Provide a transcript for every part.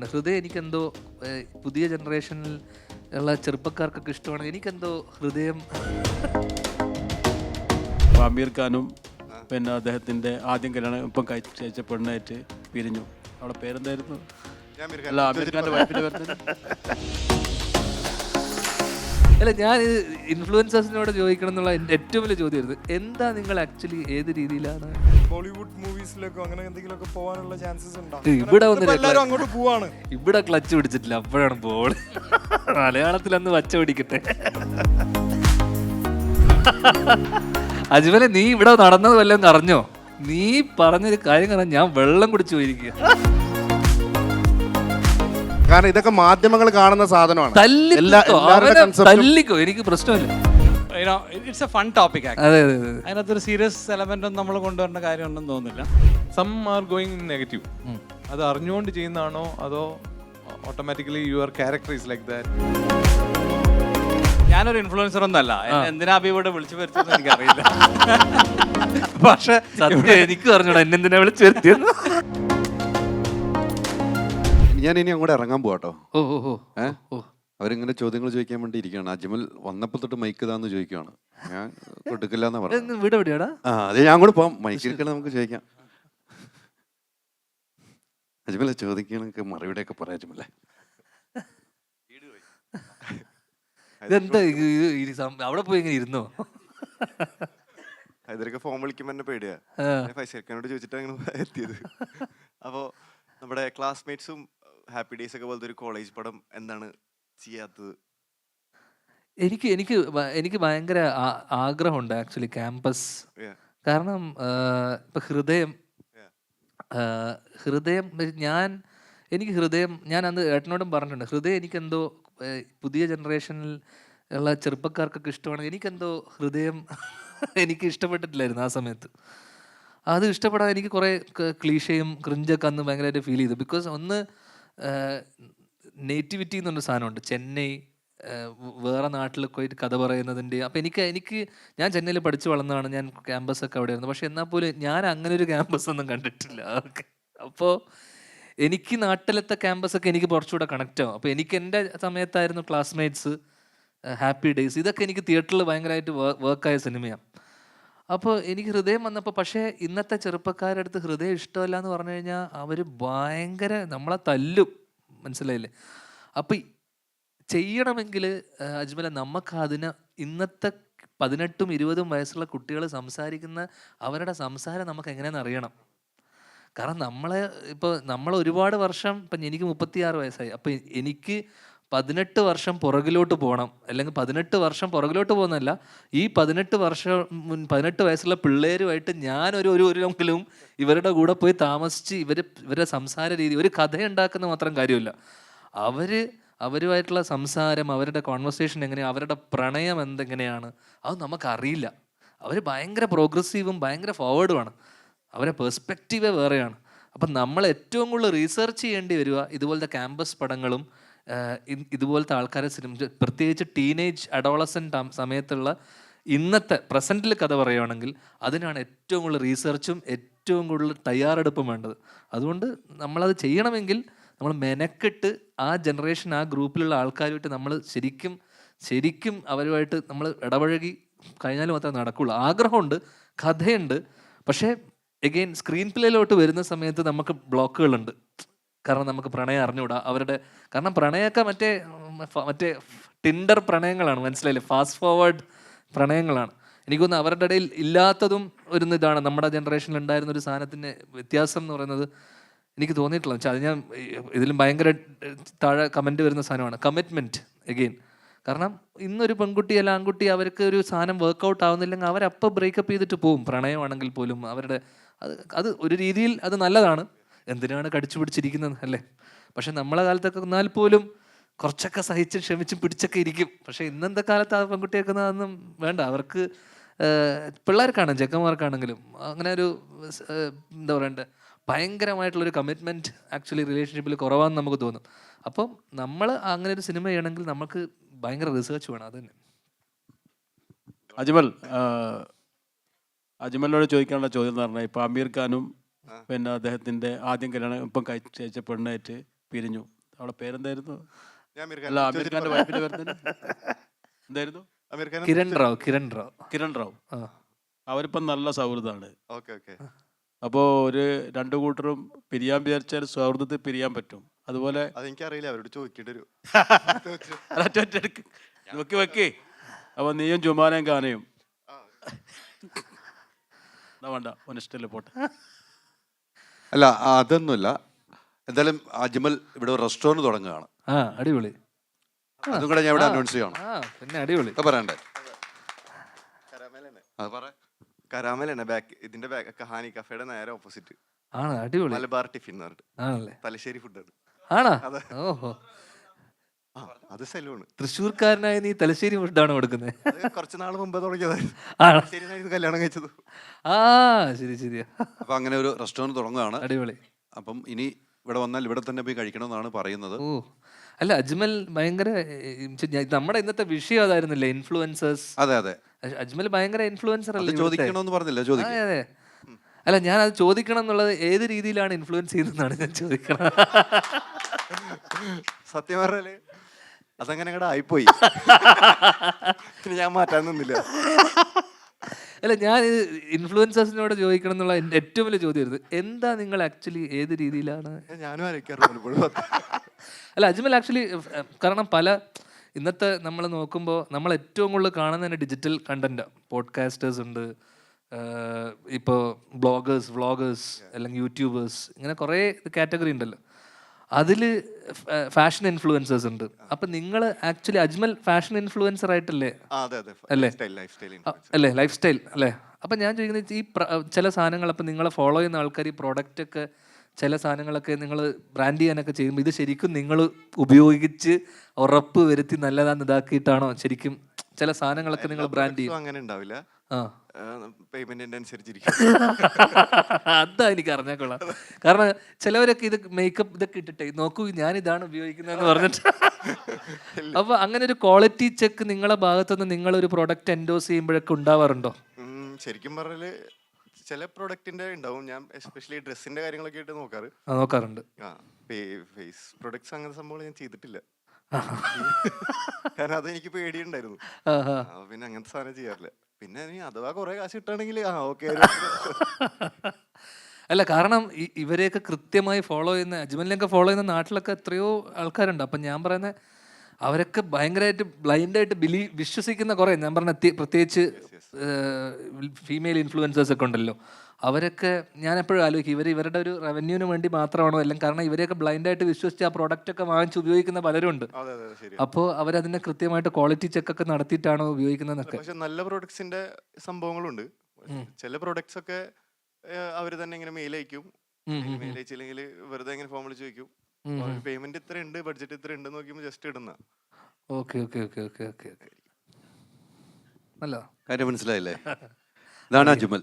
ഹൃദയം എനിക്കെന്തോ പുതിയ ജനറേഷനിൽ ഉള്ള ചെറുപ്പക്കാർക്കൊക്കെ ഇഷ്ടമാണ്. എനിക്കെന്തോ ഹൃദയം അമീർ ഖാനും പിന്നെ അദ്ദേഹത്തിൻ്റെ ആദ്യം കല്യാണം ഇപ്പം കഴിച്ച പെണ്ണായിട്ട് പിരിഞ്ഞു. അവളുടെ പേരെന്തായിരുന്നു? അല്ല, അമീർ ഖാൻ്റെ വൈഫിൻ്റെ പേര്. അല്ല, ഞാൻ ഇൻഫ്ലുവൻസേഴ്സിനോട് ചോദിക്കണം എന്നുള്ള എൻ്റെ ഏറ്റവും വലിയ ചോദ്യമായിരുന്നു, എന്താ നിങ്ങൾ ആക്ച്വലി ഏത് രീതിയിലാണ് ബോളിവുഡ് മൂവീസിലേക്കോ അങ്ങനെ എന്തെങ്കിലുമൊക്കെ പോകാനുള്ള ചാൻസസ് ഉണ്ടോ? ഇവിടെ എല്ലാവരും അങ്ങോട്ട് പോവാണ്. ഇവിടെ ക്ലച്ച് പിടിച്ചിട്ടില്ല, അപ്പോഴാണ് ബോൾ. മലയാളത്തിൽ അന്ന് വച്ച പിടിക്കട്ടെ. അജ്മലെ, നീ ഇവിടെ നടന്നത് വല്ലതും അറിഞ്ഞോ? നീ പറഞ്ഞൊരു കാര്യം കാരണം ഞാൻ വെള്ളം കുടിച്ചു പോയിരിക്കുക. കാരണം ഇതൊക്കെ മാധ്യമങ്ങൾ കാണുന്ന സാധനമാണ്. തല്ലിക്കോ, എനിക്ക് പ്രശ്നമില്ല. It's A fun topic. അതെ അതെ അതെ, അതിനകത്തൊരു സീരിയസ് എലമെന്റ് ഒന്നും നമ്മൾ കൊണ്ടുവരേണ്ട കാര്യമുണ്ടെന്ന് തോന്നുന്നില്ല. Some are going negative. അത് അറിഞ്ഞുകൊണ്ട് ചെയ്യുന്നതാണോ അതോ automatically your character is like that? ഞാനൊരു ഇൻഫ്ലുവൻസർ ഒന്നല്ല. എന്തിനാ അഭി ഇവിടെ വിളിച്ചു വരുത്തുന്നത് എനിക്കറിയില്ല. പക്ഷെ എനിക്ക് പറഞ്ഞോടാ എന്നെന്തിനാ വിളിച്ചു വരുത്തിയെന്ന്. ഞാൻ ഇനി അങ്ങോട്ട് ഇറങ്ങാൻ പോവാട്ടോ. ഓ ഓ ഓ ഓ, അവരിങ്ങനെ ചോദ്യങ്ങൾ ചോദിക്കാൻ വേണ്ടി ഇരിക്കുകയാണ്. അജ്മൽ വന്നപ്പോൾ തൊട്ട് മൈക്ക് ഇതാന്ന് ചോദിക്കുകയാണ്. ഞാൻ കൊടുക്കില്ല എന്നാ പറഞ്ഞു. വീട് എവിടെയാടാ? അതെ, ഞാൻ അങ്ങോട്ട് പോവാം. മൈക്ക് എടുക്കണം, നമുക്ക് ചോദിക്കാം. അജ്മലെ ചോദിക്കണക്ക് മറുപടിയൊക്കെ പറയാം. അജ്മലെ ഇതെന്താ അവിടെ പോയി ഇങ്ങനെ ഇരുന്നോ? ഇതൊക്കെ ഫോം വിളിക്കുമ്പോൾ എന്നെ പേടിയാ. ഫൈസൽഖാനോട് ചോദിച്ചിട്ട് അങ്ങനെ എത്തിയത്. അപ്പോൾ നമ്മുടെ ക്ലാസ്മേറ്റ്സും ഹാപ്പി ഡേയ്സ് ഒക്കെ പോലത്തെ ഒരു കോളേജ് പടം എന്താണ് ചെയ്യാത്തത്? എനിക്ക് ഭയങ്കര ആഗ്രഹമുണ്ട് ആക്ച്വലി ക്യാമ്പസ്. കാരണം ഇപ്പൊ ഹൃദയം ഞാൻ അന്ന് ഏട്ടനോടും പറഞ്ഞിട്ടുണ്ട്, ഹൃദയം എനിക്കെന്തോ പുതിയ ജനറേഷനിൽ ഉള്ള ചെറുപ്പക്കാർക്കൊക്കെ ഇഷ്ടമാണ്. എനിക്കെന്തോ ഹൃദയം എനിക്ക് ഇഷ്ടപ്പെട്ടിട്ടില്ലായിരുന്നു ആ സമയത്ത്. അത് ഇഷ്ടപ്പെടാൻ എനിക്ക് കുറേ ക്ലീഷയും ക്രിഞ്ചൊക്കെ അന്ന് ഭയങ്കരമായിട്ട് ഫീൽ ചെയ്തു. ബിക്കോസ് ഒന്ന് നേറ്റിവിറ്റി എന്നൊരു സാധനമുണ്ട്. ചെന്നൈ, വേറെ നാട്ടിൽ പോയിട്ട് കഥ പറയുന്നതിൻ്റെ. അപ്പം എനിക്ക് ഞാൻ ചെന്നൈയിൽ പഠിച്ചു വളർന്നതാണ്, ഞാൻ ക്യാമ്പസൊക്കെ അവിടെ ആയിരുന്നു. പക്ഷെ എന്നാൽ പോലും ഞാൻ അങ്ങനെ ഒരു ക്യാമ്പസ് ഒന്നും കണ്ടിട്ടില്ല. അപ്പോൾ എനിക്ക് നാട്ടിലത്തെ ക്യാമ്പസൊക്കെ എനിക്ക് കുറച്ചുകൂടെ കണക്റ്റ് ആവും. അപ്പോൾ എനിക്ക് എൻ്റെ സമയത്തായിരുന്നു ക്ലാസ്മേറ്റ്സ്, ഹാപ്പി ഡേയ്സ്, ഇതൊക്കെ എനിക്ക് തിയേറ്ററിൽ ഭയങ്കരമായിട്ട് വർക്കായ സിനിമയാണ്. അപ്പോൾ എനിക്ക് ഹൃദയം വന്നപ്പോൾ, പക്ഷേ ഇന്നത്തെ ചെറുപ്പക്കാരുടെ അടുത്ത് ഹൃദയം ഇഷ്ടമല്ല എന്ന് പറഞ്ഞു കഴിഞ്ഞാൽ അവർ ഭയങ്കര നമ്മളെ തല്ലും, മനസ്സിലായില്ലേ? അപ്പം ചെയ്യണമെങ്കിൽ അജ്മല നമുക്ക് അതിന് ഇന്നത്തെ 18ഉം 20ഉം വയസ്സുള്ള കുട്ടികൾ സംസാരിക്കുന്ന അവരുടെ സംസാരം നമുക്ക് എങ്ങനെയാണെന്ന് അറിയണം. കാരണം നമ്മൾ ഒരുപാട് വർഷം, ഇപ്പം എനിക്ക് 36 വയസ്സായി. അപ്പം എനിക്ക് 18 വർഷം പുറകിലോട്ട് പോകണം. അല്ലെങ്കിൽ 18 വർഷം പുറകിലോട്ട് പോകുന്നതല്ല, ഈ 18 വയസ്സുള്ള പിള്ളേരുമായിട്ട് ഞാൻ ഒരിക്കലും ഇവരുടെ കൂടെ പോയി താമസിച്ച് ഇവരുടെ സംസാര രീതി, ഒരു കഥ ഉണ്ടാക്കുന്ന മാത്രം കാര്യമില്ല. അവരുമായിട്ടുള്ള സംസാരം, അവരുടെ കോൺവെർസേഷൻ എങ്ങനെയാണ്, അവരുടെ പ്രണയം എന്തെങ്ങനെയാണ്, അത് നമുക്കറിയില്ല. അവർ ഭയങ്കര പ്രോഗ്രസീവും ഭയങ്കര ഫോർവേഡുമാണ്. അവരുടെ പെർസ്പെക്റ്റീവേ വേറെയാണ്. അപ്പം നമ്മൾ ഏറ്റവും കൂടുതൽ റീസെർച്ച് ചെയ്യേണ്ടി വരിക ഇതുപോലത്തെ ക്യാമ്പസ് പടങ്ങളും ഇതുപോലത്തെ ആൾക്കാരെ പ്രത്യേകിച്ച് ടീനേജ് അഡോളസെൻ്റ് സമയത്തുള്ള ഇന്നത്തെ പ്രസൻറ്റിൽ കഥ പറയുകയാണെങ്കിൽ അതിനാണ് ഏറ്റവും കൂടുതൽ റീസെർച്ചും ഏറ്റവും കൂടുതൽ തയ്യാറെടുപ്പും വേണ്ടത്. അതുകൊണ്ട് നമ്മളത് ചെയ്യണമെങ്കിൽ നമ്മൾ മെനക്കെട്ട് ആ ജനറേഷൻ, ആ ഗ്രൂപ്പിലുള്ള ആൾക്കാരുമായിട്ട് നമ്മൾ ശരിക്കും അവരുമായിട്ട് നമ്മൾ ഇടപഴകി കഴിഞ്ഞാൽ മാത്രമേ നടക്കുകയുള്ളൂ. ആഗ്രഹമുണ്ട്, കഥയുണ്ട്, പക്ഷേ എഗെയിൻ സ്ക്രീൻ പ്ലേയിലോട്ട് വരുന്ന സമയത്ത് നമുക്ക് ബ്ലോക്കുകളുണ്ട്. കാരണം നമുക്ക് പ്രണയം അറിഞ്ഞുകൂടാ കാരണം പ്രണയമൊക്കെ മറ്റേ ടിൻഡർ പ്രണയങ്ങളാണ്, മനസ്സിലായില്ലേ? ഫാസ്റ്റ് ഫോർവേഡ് പ്രണയങ്ങളാണ്. എനിക്കൊന്ന് അവരുടെ ഇടയിൽ ഇല്ലാത്തതും ഒരു ഇതാണ്. നമ്മുടെ ജനറേഷനിൽ ഉണ്ടായിരുന്ന ഒരു സാധനത്തിൻ്റെ വ്യത്യാസം എന്ന് പറയുന്നത് എനിക്ക് തോന്നിയിട്ടുള്ളത് വെച്ചാൽ, അത് ഞാൻ ഇതിലും ഭയങ്കര താഴെ കമൻറ്റ് വരുന്ന സാധനമാണ് കമ്മിറ്റ്മെൻറ്റ്. എഗെയിൻ, കാരണം ഇന്നൊരു പെൺകുട്ടി അല്ല ആൺകുട്ടി അവർക്ക് ഒരു സാധനം വർക്കൗട്ട് ആവുന്നില്ലെങ്കിൽ അവരപ്പോൾ ബ്രേക്കപ്പ് ചെയ്തിട്ട് പോവും. പ്രണയമാണെങ്കിൽ പോലും അത് ഒരു രീതിയിൽ അത് നല്ലതാണ്. എന്തിനാണ് കടിച്ചു പിടിച്ചിരിക്കുന്നത് അല്ലേ? പക്ഷെ നമ്മളെ കാലത്തൊക്കെ എന്നാൽ പോലും കുറച്ചൊക്കെ സഹിച്ചും ക്ഷമിച്ചും പിടിച്ചൊക്കെ ഇരിക്കും. പക്ഷെ ഇന്നത്തെ കാലത്ത് ആ പെൺകുട്ടിയൊക്കെ അതൊന്നും വേണ്ട. അവർക്ക് പിള്ളേർക്കാണ്, ചെക്കന്മാർക്കാണെങ്കിലും അങ്ങനെ ഒരു എന്താ പറയണ്ടേ, ഭയങ്കരമായിട്ടുള്ളൊരു കമ്മിറ്റ്മെൻറ്റ് ആക്ച്വലി റിലേഷൻഷിപ്പിൽ കുറവാണെന്ന് നമുക്ക് തോന്നും. അപ്പം നമ്മൾ അങ്ങനെ ഒരു സിനിമ ചെയ്യണമെങ്കിൽ നമുക്ക് ഭയങ്കര റിസർച്ച് വേണം. അത് തന്നെ. അജ്മലിനോട് ചോദിക്കാനുള്ള ചോദ്യം എന്ന് പറഞ്ഞാൽ, ഇപ്പോൾ അമീർ ഖാനും പിന്നെ അദ്ദേഹത്തിൻ്റെ ആദ്യം കല്യാണം ഇപ്പം കഴിച്ച പെണ്ണായിട്ട് പിരിഞ്ഞു. അവളെ പേരെന്തായിരുന്നു? ഞാൻ അമീർ അല്ല, ഖാനെ അമീർ ഖാന്റെ ചോദിച്ചിട്ട് വൈഫിന്റെ പേരെന്തായിരുന്നു? എന്തായിരുന്നു? അമീർ ഖാനെ കിരൺ റാവ്, കിരൺ റാവ്. കിരൺ റാവു. ആ. അവരിപ്പം നല്ല സൗഹൃദമാണ്. Okay okay. അപ്പോൾ ഒരു രണ്ടു കൂട്ടരും പിരിയാൻ വിചാരിച്ചാൽ സൗഹൃദത്തിൽ പിരിയാൻ പറ്റും. അതുപോലെ അതെനിക്കറിയില്ല, അവരോട് ചോദിക്കേണ്ടി വരും. വെക്ക് വെക്ക്. അപ്പോൾ നീയും ജുമാനയും കാനയും എന്നാ വേണ്ട, ഒനിഷ്ടല്ലേ പോട്ടെ. അല്ല അതൊന്നുമില്ല. എന്തായാലും അജ്മൽ ഇവിടെ ഒരു റെസ്റ്റോറൻറ്റ് തുടങ്ങുകയാണ്. ആ അടിപൊളി. അതും കൂടെ ഞാൻ ഇവിടെ അനൗൺസ് ചെയ്യണം. ആ പിന്നെ അടിപൊളി. അത് പറയണ്ടേ? അത് പറ. കരാമലാണ് ബാക്ക്, ഇതിന്റെ ബാക്ക് കഹാനി കഫേയുടെ നേരെ ഓപ്പോസിറ്റ് ആണ് അടിപൊളി. മലബാർ ടിഫിൻ എന്ന് പറഞ്ഞിട്ട് ആണല്ലേ? തലശ്ശേരി ഫുഡാണ്. ആണോ? അതെ. ഓഹോ, അത് സലൂണ്. തൃശ്ശൂർക്കാരനായ നീ തലശ്ശേരി ഫുഡാണ് കൊടുക്കുന്നത്? അത് കുറച്ച് നാൾ മുമ്പ് തുടങ്ങിയതായിരുന്നു. ആണോ? തലശ്ശേരിയിലായിരുന്നു കല്യാണം കഴിച്ചത്. ആ ശരി ശരിയാ. അപ്പം അങ്ങനെ ഒരു റെസ്റ്റോറൻറ്റ് തുടങ്ങുകയാണ്. അടിപൊളി. അപ്പം ഇനി ഇവിടെ വന്നാൽ ഇവിടെ തന്നെ പോയി കഴിക്കണമെന്നാണ് പറയുന്നത്. ഓ അല്ല, അജ്മൽ ഭയങ്കര നമ്മുടെ ഇന്നത്തെ വിഷയം അതായിരുന്നില്ലേ, ഇൻഫ്ലുവൻസേഴ്സ്. അതെ അതെ, അജ്മൽ ഭയങ്കര ഇൻഫ്ലുവൻസർ അത് അല്ലേ ഇവിടുത്തെ? ചോദിക്കണമെന്ന് പറഞ്ഞില്ല, ആ, ചോദിക്കും. അതെ. അല്ല, ഞാൻ അത് ചോദിക്കണം എന്നുള്ളത് ഏത് രീതിയിലാണ് ഇൻഫ്ലുവൻസ് ചെയ്യുന്നതാണ് ഞാൻ ചോദിക്കണം. സത്യം പറഞ്ഞാല് അതങ്ങനെ അങ്ങോട്ട് ആയിപ്പോയി. പിന്നെ ഞാൻ മാറ്റാൻ നിന്നില്ല. അല്ല, ഞാൻ ഇൻഫ്ലുവൻസേഴ്സിനോട് ചോദിക്കണം എന്നുള്ള എൻ്റെ ഏറ്റവും വലിയ ചോദ്യമായിരുന്നു, എന്താ നിങ്ങൾ ആക്ച്വലി ഏത് രീതിയിലാണ്? ഞാനും ആലോചിക്കാറുണ്ട് പലപ്പോഴും. അല്ല, അജ്മൽ ആക്ച്വലി കാരണം ഇന്നത്തെ നമ്മൾ നോക്കുമ്പോൾ നമ്മൾ ഏറ്റവും കൂടുതൽ കാണുന്ന തന്നെ ഡിജിറ്റൽ കണ്ടന്റ്. പോഡ്കാസ്റ്റേഴ്സ് ഉണ്ട്, ഇപ്പോൾ ബ്ലോഗേഴ്സ്, വ്ളോഗേഴ്സ്, അല്ലെങ്കിൽ യൂട്യൂബേഴ്സ്, ഇങ്ങനെ കുറേ കാറ്റഗറി ഉണ്ടല്ലോ. അതിൽ ഫാഷൻ ഇൻഫ്ലുവൻസേഴ്സ് ഉണ്ട്. അപ്പം നിങ്ങൾ ആക്ച്വലി അജ്മൽ ഫാഷൻ ഇൻഫ്ലുവൻസർ ആയിട്ടല്ലേ? അല്ലേ? അല്ലേ, ലൈഫ് സ്റ്റൈൽ അല്ലേ? അപ്പം ഞാൻ ചോദിക്കുന്നത്, ഈ ചില സാധനങ്ങൾ അപ്പം നിങ്ങളെ ഫോളോ ചെയ്യുന്ന ആൾക്കാർ ഈ പ്രോഡക്റ്റൊക്കെ, ചില സാധനങ്ങളൊക്കെ നിങ്ങൾ ബ്രാൻഡ് ചെയ്യാനൊക്കെ ചെയ്യുമ്പോൾ ഇത് ശരിക്കും നിങ്ങൾ ഉപയോഗിച്ച് ഉറപ്പ് വരുത്തി നല്ലതാന്ന് ഇതാക്കിയിട്ടാണോ ശരിക്കും ചില സാധനങ്ങളൊക്കെ നിങ്ങൾ ബ്രാൻഡ് ചെയ്യും? അങ്ങനെ ഉണ്ടാവില്ല. ആ, പേയ്മെന്റിന്റെ അനുസരിച്ചിരിക്കും. അതാ എനിക്ക് അറിഞ്ഞാൽ കൊള്ളാം. കാരണം ചിലവരൊക്കെ ഇത് മേക്കപ്പ് ഇതൊക്കെ ഇട്ടിട്ടേ നോക്കൂ ഞാൻ ഇതാണ് ഉപയോഗിക്കുന്നതെന്ന് പറഞ്ഞിട്ട്. അപ്പൊ അങ്ങനെ ഒരു ക്വാളിറ്റി ചെക്ക് നിങ്ങളെ ഭാഗത്തുനിന്ന് നിങ്ങളൊരു പ്രൊഡക്റ്റ് എൻഡോസ് ചെയ്യുമ്പോഴൊക്കെ ഉണ്ടാവാറുണ്ടോ? ശരിക്കും പറഞ്ഞാല് ചില പ്രൊഡക്റ്റിന്റെ ഉണ്ടാവും. ഞാൻ എസ്പെഷ്യലി ഡ്രസ്സിന്റെ കാര്യങ്ങളൊക്കെ ആയിട്ട് നോക്കാറ്. നോക്കാറുണ്ട്. ഫേസ് പ്രൊഡക്ട്സ് അങ്ങനത്തെ സംഭവങ്ങൾ ഞാൻ ചെയ്തിട്ടില്ല. കാരണം അതെനിക്ക് പേടിയുണ്ടായിരുന്നു. പിന്നെ അങ്ങനത്തെ സാധനം ചെയ്യാറില്ല. പിന്നെ നീ അഥവാ കുറെ കാശ് കിട്ടുകയാണെങ്കിൽ ഓക്കെ. അല്ല, കാരണം ഇവരെയൊക്കെ കൃത്യമായി ഫോളോ ചെയ്യുന്ന, അജ്മലിനെയൊക്കെ ഫോളോ ചെയ്യുന്ന നാട്ടിലൊക്കെ എത്രയോ ആൾക്കാരുണ്ട്. അപ്പം ഞാൻ പറയുന്നത് അവരൊക്കെ ഭയങ്കരമായിട്ട് ബ്ലൈൻഡായിട്ട് വിശ്വസിക്കുന്ന കുറേ, ഞാൻ പറഞ്ഞ പ്രത്യേകിച്ച് ഫീമെയിൽ ഇൻഫ്ലുവൻസേഴ്സ് ഒക്കെ ഉണ്ടല്ലോ. അവരൊക്കെ ഞാൻ എപ്പോഴും ആലോചിക്കും, ഇവരുടെ ഒരു റവന്യൂവിന് വേണ്ടി മാത്രമാണോ എല്ലാം? കാരണം ഇവരെയൊക്കെ ബ്ലൈൻഡായിട്ട് വിശ്വസിച്ച് ആ പ്രോഡക്റ്റ് ഒക്കെ വാങ്ങിച്ച് ഉപയോഗിക്കുന്ന പലരും ഉണ്ട്. അപ്പോൾ അവരതിനെ കൃത്യമായിട്ട് ക്വാളിറ്റി ചെക്കൊക്കെ നടത്തിയിട്ടാണോ ഉപയോഗിക്കുന്നതെന്നൊക്കെ. പക്ഷെ നല്ല പ്രൊഡക്ട്സിന്റെ സംഭവങ്ങളുണ്ട്. ചില പ്രൊഡക്ട്സ് ഒക്കെ അവര് തന്നെ ഇങ്ങനെ മെയിൽ അയക്കും. മെയിൽ അയച്ചില്ലെങ്കിൽ വെറുതെ ഇങ്ങനെ ഫോം വിളിച്ച് ചോദിക്കും, പേയ്മെന്റ് ഇത്ര ഉണ്ട്, ബഡ്ജറ്റ് ഇത്ര ഉണ്ട് നോക്കിയപ്പോൾ ജസ്റ്റ് ഇടുന്ന. Okay okay okay okay okay okay, അല്ല കാര്യം മനസ്സിലായില്ലേ? ഇതാണ് അജ്മൽ.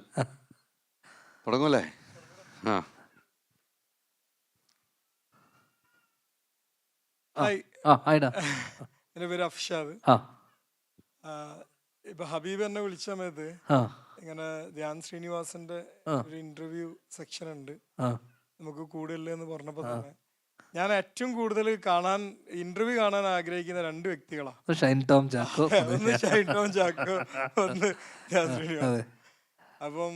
തുടങ്ങൂല്ലേ? ആ, എൻ്റെ പേര് അഫ്ഷാദ്. ഇപ്പൊ ഹബീബ് എന്നെ വിളിച്ച സമയത്ത് ഇങ്ങനെ ധ്യാൻ ശ്രീനിവാസന്റെ ഒരു ഇന്റർവ്യൂ സെക്ഷൻ ഉണ്ട്, നമുക്ക് കൂടുതൽ എന്ന് പറഞ്ഞപ്പോ തന്നെ ഞാൻ ഏറ്റവും കൂടുതൽ ഇന്റർവ്യൂ കാണാൻ ആഗ്രഹിക്കുന്ന രണ്ട് വ്യക്തികളാണ്. ഷൈൻ ടോം ചാക്കോ, ഒന്ന് ഷൈൻ ടോം ചാക്കോ, ഒന്ന് ധ്യാൻ ശ്രീനിവാസൻ. അപ്പം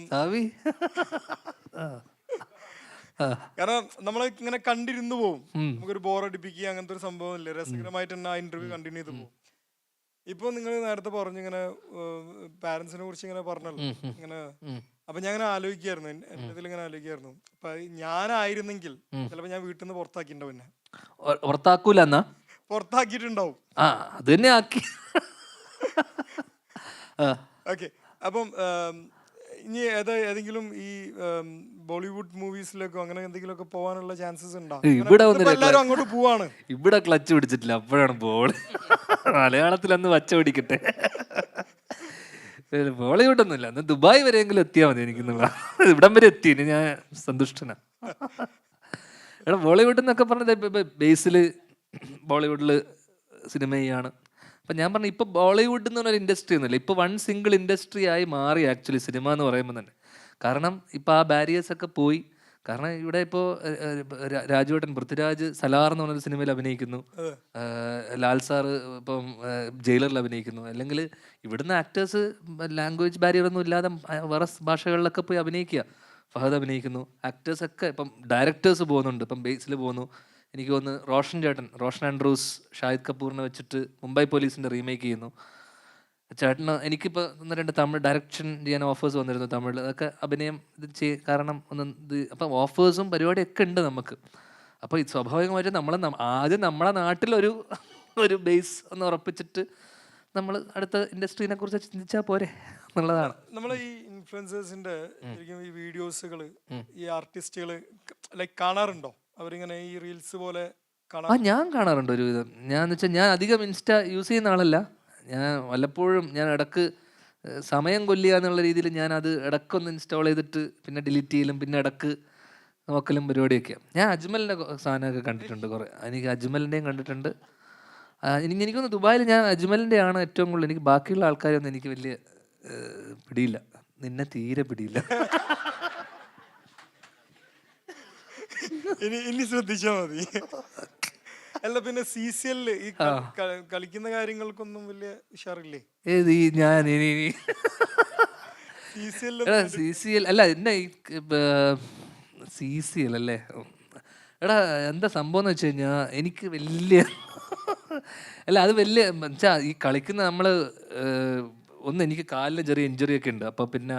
കാരണം നമ്മളെ ഇങ്ങനെ കണ്ടിരുന്നു പോവും, നമുക്കൊരു ബോറടിപ്പിക്കുക അങ്ങനത്തെ ഒരു സംഭവം ഇല്ല. രസകരമായിട്ട് തന്നെ ആ ഇന്റർവ്യൂ കണ്ടിന്യൂ ചെയ്ത് പോകും. ഇപ്പൊ നിങ്ങൾ നേരത്തെ പറഞ്ഞു ഇങ്ങനെ പാരന്റ്സിനെ കുറിച്ച് ഇങ്ങനെ പറഞ്ഞല്ലോ ഇങ്ങനെ, അപ്പൊ ഞാൻ ഇങ്ങനെ ആലോചിക്കായിരുന്നു, എന്റെ ഇതിൽ ഇങ്ങനെ ആലോചിക്കായിരുന്നു, അപ്പൊ ഞാനായിരുന്നെങ്കിൽ ചിലപ്പോ ഞാൻ വീട്ടിൽ നിന്ന് പുറത്താക്കിണ്ടാവും. എന്നെ പുറത്താക്കൂല, പുറത്താക്കിയിട്ടുണ്ടാവും. അത് തന്നെ ആക്കി. ഓക്കെ, അപ്പം ഇനി ഏതെങ്കിലും ഈ ബോളിവുഡ് മൂവീസിലേക്കോ അങ്ങനെ എന്തെങ്കിലുമൊക്കെ പോകാനുള്ള ചാൻസസ് ഉണ്ടോ? എല്ലാരും അങ്ങോട്ട് പോവാണ്. ഇവിടെ ക്ലച്ച് പിടിച്ചിട്ടില്ല, അപ്പോഴാണ് ബോൾ. മലയാളത്തിലൊന്ന് വച്ച പിടിക്കട്ടെ. ബോളിവുഡ് ഒന്നുമില്ല, അന്ന് ദുബായ് വരെയെങ്കിലും എത്തിയാൽ മതി എനിക്കെന്നുള്ള. ഇവിടം വരെ എത്തി, ഇനി ഞാൻ സന്തുഷ്ടനാ. എടാ, ബോളിവുഡ് എന്നൊക്കെ പറഞ്ഞത് ബേസിൽ ബോളിവുഡിൽ സിനിമ ചെയ്യാണ്. അപ്പം ഞാൻ പറഞ്ഞു, ഇപ്പോൾ ബോളിവുഡ് എന്ന് പറഞ്ഞൊരു ഇൻഡസ്ട്രി ഒന്നുമില്ല, ഇപ്പോൾ വൺ സിംഗിൾ ഇൻഡസ്ട്രി ആയി മാറി ആക്ച്വലി സിനിമ എന്ന് പറയുമ്പോൾ തന്നെ. കാരണം ഇപ്പോൾ ആ ബാരിയേഴ്സൊക്കെ പോയി, കാരണം ഇവിടെ ഇപ്പോൾ രാജുവേട്ടൻ പൃഥ്വിരാജ് സലാർ എന്ന് പറഞ്ഞൊരു സിനിമയിൽ അഭിനയിക്കുന്നു, ലാൽ സാറ് ഇപ്പം ജയിലറിൽ അഭിനയിക്കുന്നു. അല്ലെങ്കിൽ ഇവിടുന്ന് ആക്ടേഴ്സ് ലാംഗ്വേജ് ബാരിയർ ഒന്നും ഇല്ലാതെ വേറെ ഭാഷകളിലൊക്കെ പോയി അഭിനയിക്കുക. ഫഹദ് അഭിനയിക്കുന്നു, ആക്ടേഴ്സൊക്കെ ഇപ്പം ഡയറക്ടേഴ്സ് പോകുന്നുണ്ട്, ഇപ്പം ബേസിൽ പോകുന്നു. എനിക്ക് തോന്നുന്നു റോഷൻ ആൻഡ്രൂസ് ഷാഹിദ് കപൂറിനെ വെച്ചിട്ട് മുംബൈ പോലീസിൻ്റെ റീമേക്ക് ചെയ്യുന്നു. ചേട്ടന് എനിക്കിപ്പോൾ 1-2 തമിഴ് ഡയറക്ഷൻ ചെയ്യാൻ ഓഫേഴ്സ് വന്നിരുന്നു തമിഴിൽ. അതൊക്കെ അഭിനയം ഇത് കാരണം അപ്പം ഓഫേഴ്സും പരിപാടിയൊക്കെ ഉണ്ട് നമുക്ക്. അപ്പോൾ ഇത് സ്വാഭാവികമായിട്ട് ആദ്യം നമ്മളെ നാട്ടിലൊരു ഒരു ബേസ് ഒന്ന് ഉറപ്പിച്ചിട്ട് നമ്മൾ അടുത്ത ഇൻഡസ്ട്രീനെ കുറിച്ച് ചിന്തിച്ചാൽ പോരെ എന്നുള്ളതാണ്. നമ്മളെ ഈ ഇൻഫ്ലുവൻസേഴ്സിന്റെ ഈ വീഡിയോസുകൾ ഈ ആർട്ടിസ്റ്റുകൾ ലൈക്ക് കാണാറുണ്ടോ? അവരിങ്ങനെ ഈ റീൽസ് പോലെ ഞാൻ കാണാറുണ്ട് ഒരു വിധം. ഞാൻ വെച്ചാൽ ഞാൻ അധികം ഇൻസ്റ്റ യൂസ് ചെയ്യുന്ന ആളല്ല. ഞാൻ വല്ലപ്പോഴും ഞാൻ ഇടക്ക് സമയം കൊല്ലുക എന്നുള്ള രീതിയിൽ ഞാൻ അത് ഇടക്കൊന്ന് ഇൻസ്റ്റാൾ ചെയ്തിട്ട് പിന്നെ ഡിലീറ്റ് ചെയ്യലും പിന്നെ ഇടക്ക് നോക്കലും പരിപാടിയൊക്കെയാണ്. ഞാൻ അജ്മലിൻ്റെ സാധനമൊക്കെ കണ്ടിട്ടുണ്ട് കുറേ. എനിക്ക് അജ്മലിൻ്റെയും കണ്ടിട്ടുണ്ട്. എനിക്കൊന്ന് ദുബായിൽ ഞാൻ അജ്മലിൻ്റെ ആണ് ഏറ്റവും കൂടുതൽ. എനിക്ക് ബാക്കിയുള്ള ആൾക്കാരൊന്നും എനിക്ക് വലിയ പിടിയില്ല. നിന്നെ തീരെ പിടിയില്ല. ഇനി ശ്രദ്ധിച്ചാ മതി. അല്ല പിന്നെ CCL ഈ കളിക്കുന്ന കാര്യങ്ങൾക്കൊന്നും വലിയ ഉഷാറില്ലേ? ഏത് ഈ ഞാൻ CCL അല്ല എന്നെ CCL അല്ലേ? എടാ എന്താ സംഭവം എന്ന് വെച്ച് കഴിഞ്ഞാൽ എനിക്ക് വലിയ അല്ല അത് വലിയ വെച്ചാൽ ഈ കളിക്കുന്ന നമ്മൾ എനിക്ക് കാലിന് ചെറിയ ഇഞ്ചുറി ഒക്കെ ഉണ്ട്. അപ്പോൾ പിന്നെ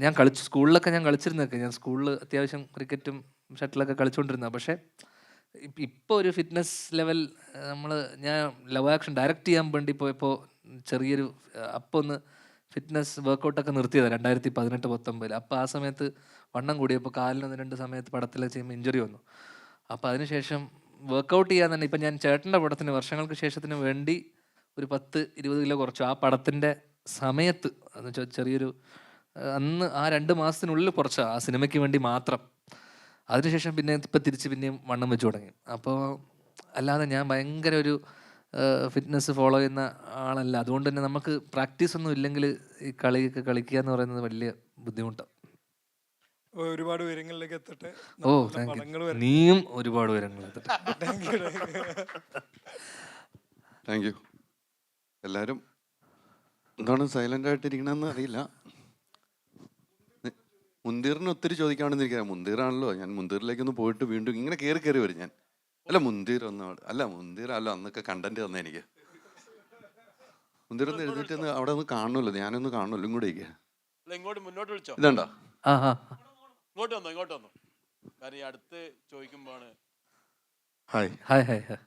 ഞാൻ സ്കൂളിലൊക്കെ ഞാൻ കളിച്ചിരുന്നൊക്കെ. ഞാൻ സ്കൂളിൽ അത്യാവശ്യം ക്രിക്കറ്റും ഷട്ടിലൊക്കെ കളിച്ചുകൊണ്ടിരുന്ന. പക്ഷേ ഇപ്പോൾ ഒരു ഫിറ്റ്നസ് ലെവൽ ഞാൻ ലവ് ആക്ഷൻ ഡയറക്റ്റ് ചെയ്യാൻ വേണ്ടി പോയപ്പോൾ ചെറിയൊരു അപ്പോൾ ഒന്ന് ഫിറ്റ്നസ് വർക്കൗട്ടൊക്കെ നിർത്തിയതാണ് 2018-19. അപ്പോൾ ആ സമയത്ത് വണ്ണം കൂടിയപ്പോൾ കാലിന് 2 സമയത്ത് പടത്തിലൊക്കെ ചെയ്യുമ്പോൾ ഇഞ്ചുറി വന്നു. അപ്പോൾ അതിനുശേഷം വർക്കൗട്ട് ചെയ്യാൻ തന്നെ ഇപ്പം ഞാൻ ചേട്ടൻ്റെ പടത്തിന് വർഷങ്ങൾക്ക് ശേഷത്തിന് വേണ്ടി ഒരു 10-20 കിലോ കുറച്ചു. ആ പടത്തിൻ്റെ സമയത്ത് എന്ന് വെച്ചാൽ ചെറിയൊരു അന്ന് ആ 2 മാസത്തിനുള്ളിൽ കുറച്ച് ആ സിനിമയ്ക്ക് വേണ്ടി മാത്രം. അതിനുശേഷം പിന്നെ ഇപ്പം തിരിച്ച് പിന്നെയും വണ്ണം വെച്ച് തുടങ്ങി. അപ്പോൾ അല്ലാതെ ഞാൻ ഭയങ്കര ഒരു ഫിറ്റ്നസ് ഫോളോ ചെയ്യുന്ന ആളല്ല. അതുകൊണ്ട് തന്നെ നമുക്ക് പ്രാക്ടീസ് ഒന്നും ഇല്ലെങ്കിൽ ഈ കളിയൊക്കെ കളിക്കുക എന്ന് പറയുന്നത് വലിയ ബുദ്ധിമുട്ടാണ്. ഒരുപാട് ഉയരങ്ങളിലേക്ക് എത്തട്ടെ. നീയും ഒരുപാട് ഉയരങ്ങളിലെത്തട്ടെ. Thank you. എല്ലാവരും എന്താണ് സൈലൻ്റ് ആയിട്ടിരിക്കണമെന്ന് അറിയില്ല. മുന്തീറിന് ഒത്തിരി ചോദിക്കാണെന്ന് എനിക്കറിയാം. മുന്തീറാണല്ലോ. ഞാൻ മുന്തീറിലേക്കൊന്ന് പോയിട്ട് വീണ്ടും ഇങ്ങനെ കയറി വരും ഞാൻ. അല്ല മുന്തീർ അന്നൊക്കെ കണ്ടന്റ് തന്നെ എനിക്ക്. മുന്തീറൊന്ന് എഴുതിയിട്ട് അവിടെ ഒന്ന് കാണണമല്ലോ, ഞാനൊന്ന് കാണണമല്ലോ. ഇങ്ങോട്ടേക്ക് ഇതാണ്ടോ? ഇങ്ങോട്ട് വന്നു. അടുത്ത് ചോദിക്കുമ്പോഴാണ്. Hi hi hi hi.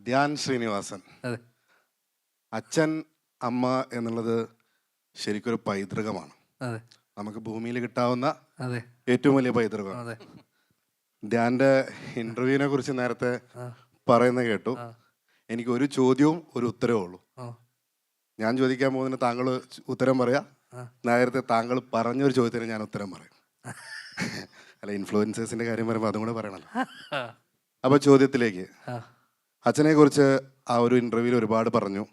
Dhyan Sreenivasan. അതെ. അച്ഛൻ അമ്മ എന്നുള്ളത് ശരിക്കൊരു പൈതൃകമാണ്. അതെ. നമുക്ക് ഭൂമിയിൽ കിട്ടാവുന്ന അതെ ഏറ്റവും വലിയ പൈതൃകമാണ്. അതെ. ധ്യാന്റെ ഇന്റർവ്യൂവിനെ കുറിച്ച് നേരത്തെ പറയുന്ന കേട്ടു. എനിക്ക് ഒരു ചോദ്യവും ഒരു ഉത്തരവേ ഉള്ളൂ. ഞാൻ ചോദിക്കാൻ പോകുന്നതിന് താങ്കൾ ഉത്തരം പറയാ. നേരത്തെ താങ്കൾ പറഞ്ഞൊരു ചോദ്യത്തിന് ഞാൻ ഉത്തരം പറയും. അല്ല, ഇൻഫ്ലുവൻസേഴ്സിന്റെ കാര്യം പറയുമ്പോൾ അതും കൂടെ പറയണല്ലോ. അപ്പൊ ചോദ്യത്തിലേക്ക്, അച്ഛനെ കുറിച്ച് ആ ഒരു ഇന്റർവ്യൂവിൽ ഒരുപാട് പറഞ്ഞു.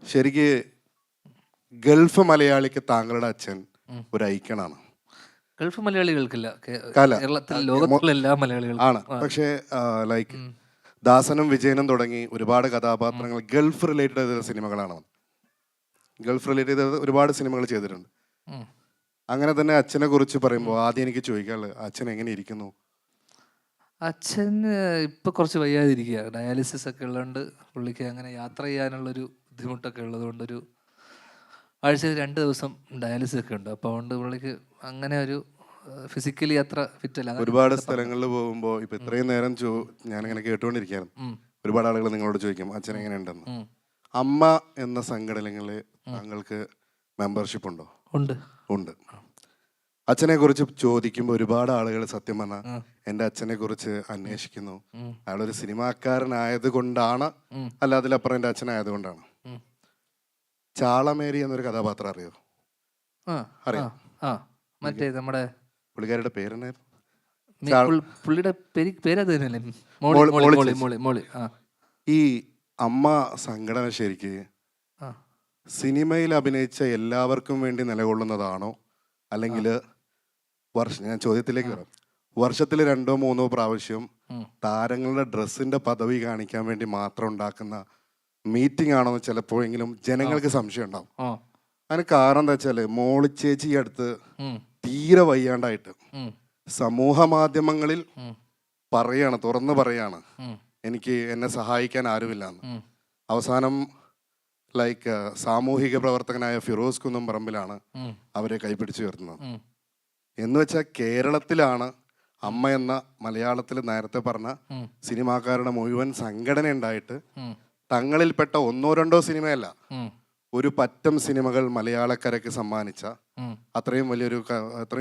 ശരിക്ക് ഗൾഫ് മലയാളിക്ക് താങ്കളുടെ അച്ഛൻ ഒരു ഐക്കണാണ്. ഗൾഫ് മലയാളികൾക്കില്ല, കേരളത്തിൽ ലോകത്തിലുള്ള എല്ലാ മലയാളികൾക്കും ആണ്. പക്ഷേ ലൈക്ക് ദാസനും വിജയനും തുടങ്ങി ഒരുപാട് കഥാപാത്രങ്ങൾ ഗൾഫ് റിലേറ്റഡ് ചെയ്ത സിനിമകളാണ്. ഗൾഫ് റിലേറ്റഡ് ചെയ്ത ഒരുപാട് സിനിമകൾ ചെയ്തിട്ടുണ്ട്. അങ്ങനെ തന്നെ അച്ഛനെ കുറിച്ച് പറയുമ്പോൾ ആദ്യം എനിക്ക് ചോദിക്കാനുള്ളത്, അച്ഛൻ എങ്ങനെ ഇരിക്കുന്നു? അച്ഛൻ ഇപ്പം കുറച്ച് വയ്യാതിരിക്കുക. ഡയാലിസിസ് ഒക്കെ ഉള്ളതുകൊണ്ട് പുള്ളിക്ക് അങ്ങനെ യാത്ര ചെയ്യാനുള്ളൊരു ബുദ്ധിമുട്ടൊക്കെ ഉള്ളതുകൊണ്ടൊരു ആഴ്ചയിൽ 2 ദിവസം ഡയാലിസിസ് ഒക്കെ ഉണ്ട്. അപ്പോൾ അതുകൊണ്ട് പുള്ളിക്ക് അങ്ങനെ ഒരു ഫിസിക്കലി അത്ര ഫിറ്റ് അല്ല. ഒരുപാട് സ്ഥലങ്ങളിൽ പോകുമ്പോൾ ഇപ്പൊ ഇത്രയും നേരം ഞാനിങ്ങനെ കേട്ടുകൊണ്ടിരിക്കുകയാണ്. ഒരുപാട് ആളുകൾ നിങ്ങളോട് ചോദിക്കും അച്ഛൻ എങ്ങനെയുണ്ടെന്ന്. അമ്മ എന്ന സംഘടനകളിൽ താങ്കൾക്ക് മെമ്പർഷിപ്പ് ഉണ്ടോ? ഉണ്ട്. അച്ഛനെ കുറിച്ച് ചോദിക്കുമ്പോൾ ഒരുപാട് ആളുകൾ സത്യം പറഞ്ഞാൽ എൻ്റെ അച്ഛനെ കുറിച്ച് അന്വേഷിക്കുന്നു. അയാളൊരു സിനിമാക്കാരനായത് കൊണ്ടാണ്, അല്ല അതിലപ്പുറം എൻ്റെ അച്ഛനായത് കൊണ്ടാണ്. ചാളമേരി എന്നൊരു കഥാപാത്രം അറിയോ? അറിയാം. മറ്റേ നമ്മുടെ പുള്ളിക്കാരുടെ പേരെന്നായിരുന്നു? പുള്ളിയുടെ പേരത് തന്നെയല്ലേ? ഈ അമ്മ സംഘടന ശരിക്ക് സിനിമയിൽ അഭിനയിച്ച എല്ലാവർക്കും വേണ്ടി നിലകൊള്ളുന്നതാണോ, അല്ലെങ്കിൽ ഞാൻ ചോദ്യത്തിലേക്ക് വരാം. വർഷത്തിൽ 2 or 3 പ്രാവശ്യം താരങ്ങളുടെ ഡ്രസ്സിന്റെ പദവി കാണിക്കാൻ വേണ്ടി മാത്രം ഉണ്ടാക്കുന്ന മീറ്റിംഗ് ആണോ എന്ന് ചിലപ്പോഴെങ്കിലും ജനങ്ങൾക്ക് സംശയം ഉണ്ടാവും. അതിന് കാരണം എന്താ വെച്ചാല് മോളി ചേച്ചി ഈ അടുത്ത് തീരെ വയ്യാണ്ടായിട്ട് സമൂഹ മാധ്യമങ്ങളിൽ തുറന്നു പറയാണ് എനിക്ക് എന്നെ സഹായിക്കാൻ ആരുമില്ലെന്ന്. അവസാനം ലൈക്ക് സാമൂഹിക പ്രവർത്തകനായ ഫിറോസ് കുന്നംപറമ്പിലാണ് അവരെ കൈപിടിച്ചു ഉയർത്തുന്നത്. എന്ന് വെച്ചാൽ കേരളത്തിലാണ് അമ്മ എന്ന മലയാളത്തിൽ നേരത്തെ പറഞ്ഞ സിനിമാക്കാരുടെ മുഴുവൻ സംഘടന ഉണ്ടായിട്ട് തങ്ങളിൽപ്പെട്ട 1 or 2 സിനിമയല്ല, ഒരു പറ്റം സിനിമകൾ മലയാളക്കരയ്ക്ക് സമ്മാനിച്ച അത്രയും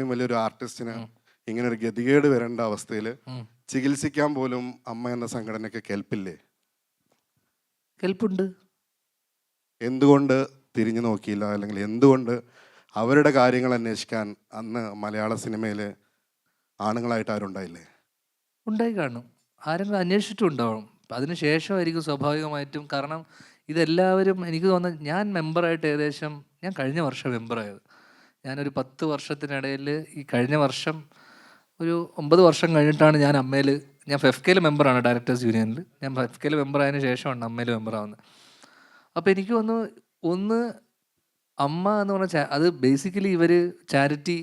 വലിയൊരു ആർട്ടിസ്റ്റിന് ഇങ്ങനെ ഒരു ഗതികേട് വരേണ്ട അവസ്ഥയിൽ ചികിത്സിക്കാൻ പോലും അമ്മ എന്ന സംഘടനയ്ക്ക് കേൾപ്പില്ലേ? കേൾപ്പുണ്ട്. എന്തുകൊണ്ട് തിരിഞ്ഞു നോക്കിയില്ല? അല്ലെങ്കിൽ എന്തുകൊണ്ട് അവരുടെ കാര്യങ്ങൾ അന്വേഷിക്കാൻ അന്ന് മലയാള സിനിമയിൽ ആണുങ്ങളായിട്ട് ആരുണ്ടായില്ലേ? ഉണ്ടായി കാണും, ആരെങ്കിലും അന്വേഷിച്ചിട്ടുണ്ടാവും. അതിനുശേഷമായിരിക്കും സ്വാഭാവികമായിട്ടും. കാരണം ഇതെല്ലാവരും എനിക്ക് തോന്നുന്നത്, ഞാൻ മെമ്പറായിട്ട് ഞാൻ കഴിഞ്ഞ വർഷം മെമ്പറായത്. ഞാനൊരു 10 വർഷത്തിനിടയിൽ ഈ കഴിഞ്ഞ വർഷം ഒരു 9 വർഷം കഴിഞ്ഞിട്ടാണ് ഞാൻ ഫെഫ്കയിൽ മെമ്പറാണ്, ഡയറക്ടേഴ്സ് യൂണിയനിൽ. ഞാൻ ഫെഫ്കയിൽ മെമ്പറായതിനു ശേഷമാണ് അമ്മയിൽ മെമ്പറാവുന്നത്. അപ്പോൾ എനിക്ക് തോന്നുന്നു അമ്മ എന്ന് പറഞ്ഞാൽ അത് ബേസിക്കലി ഇവർ ചാരിറ്റി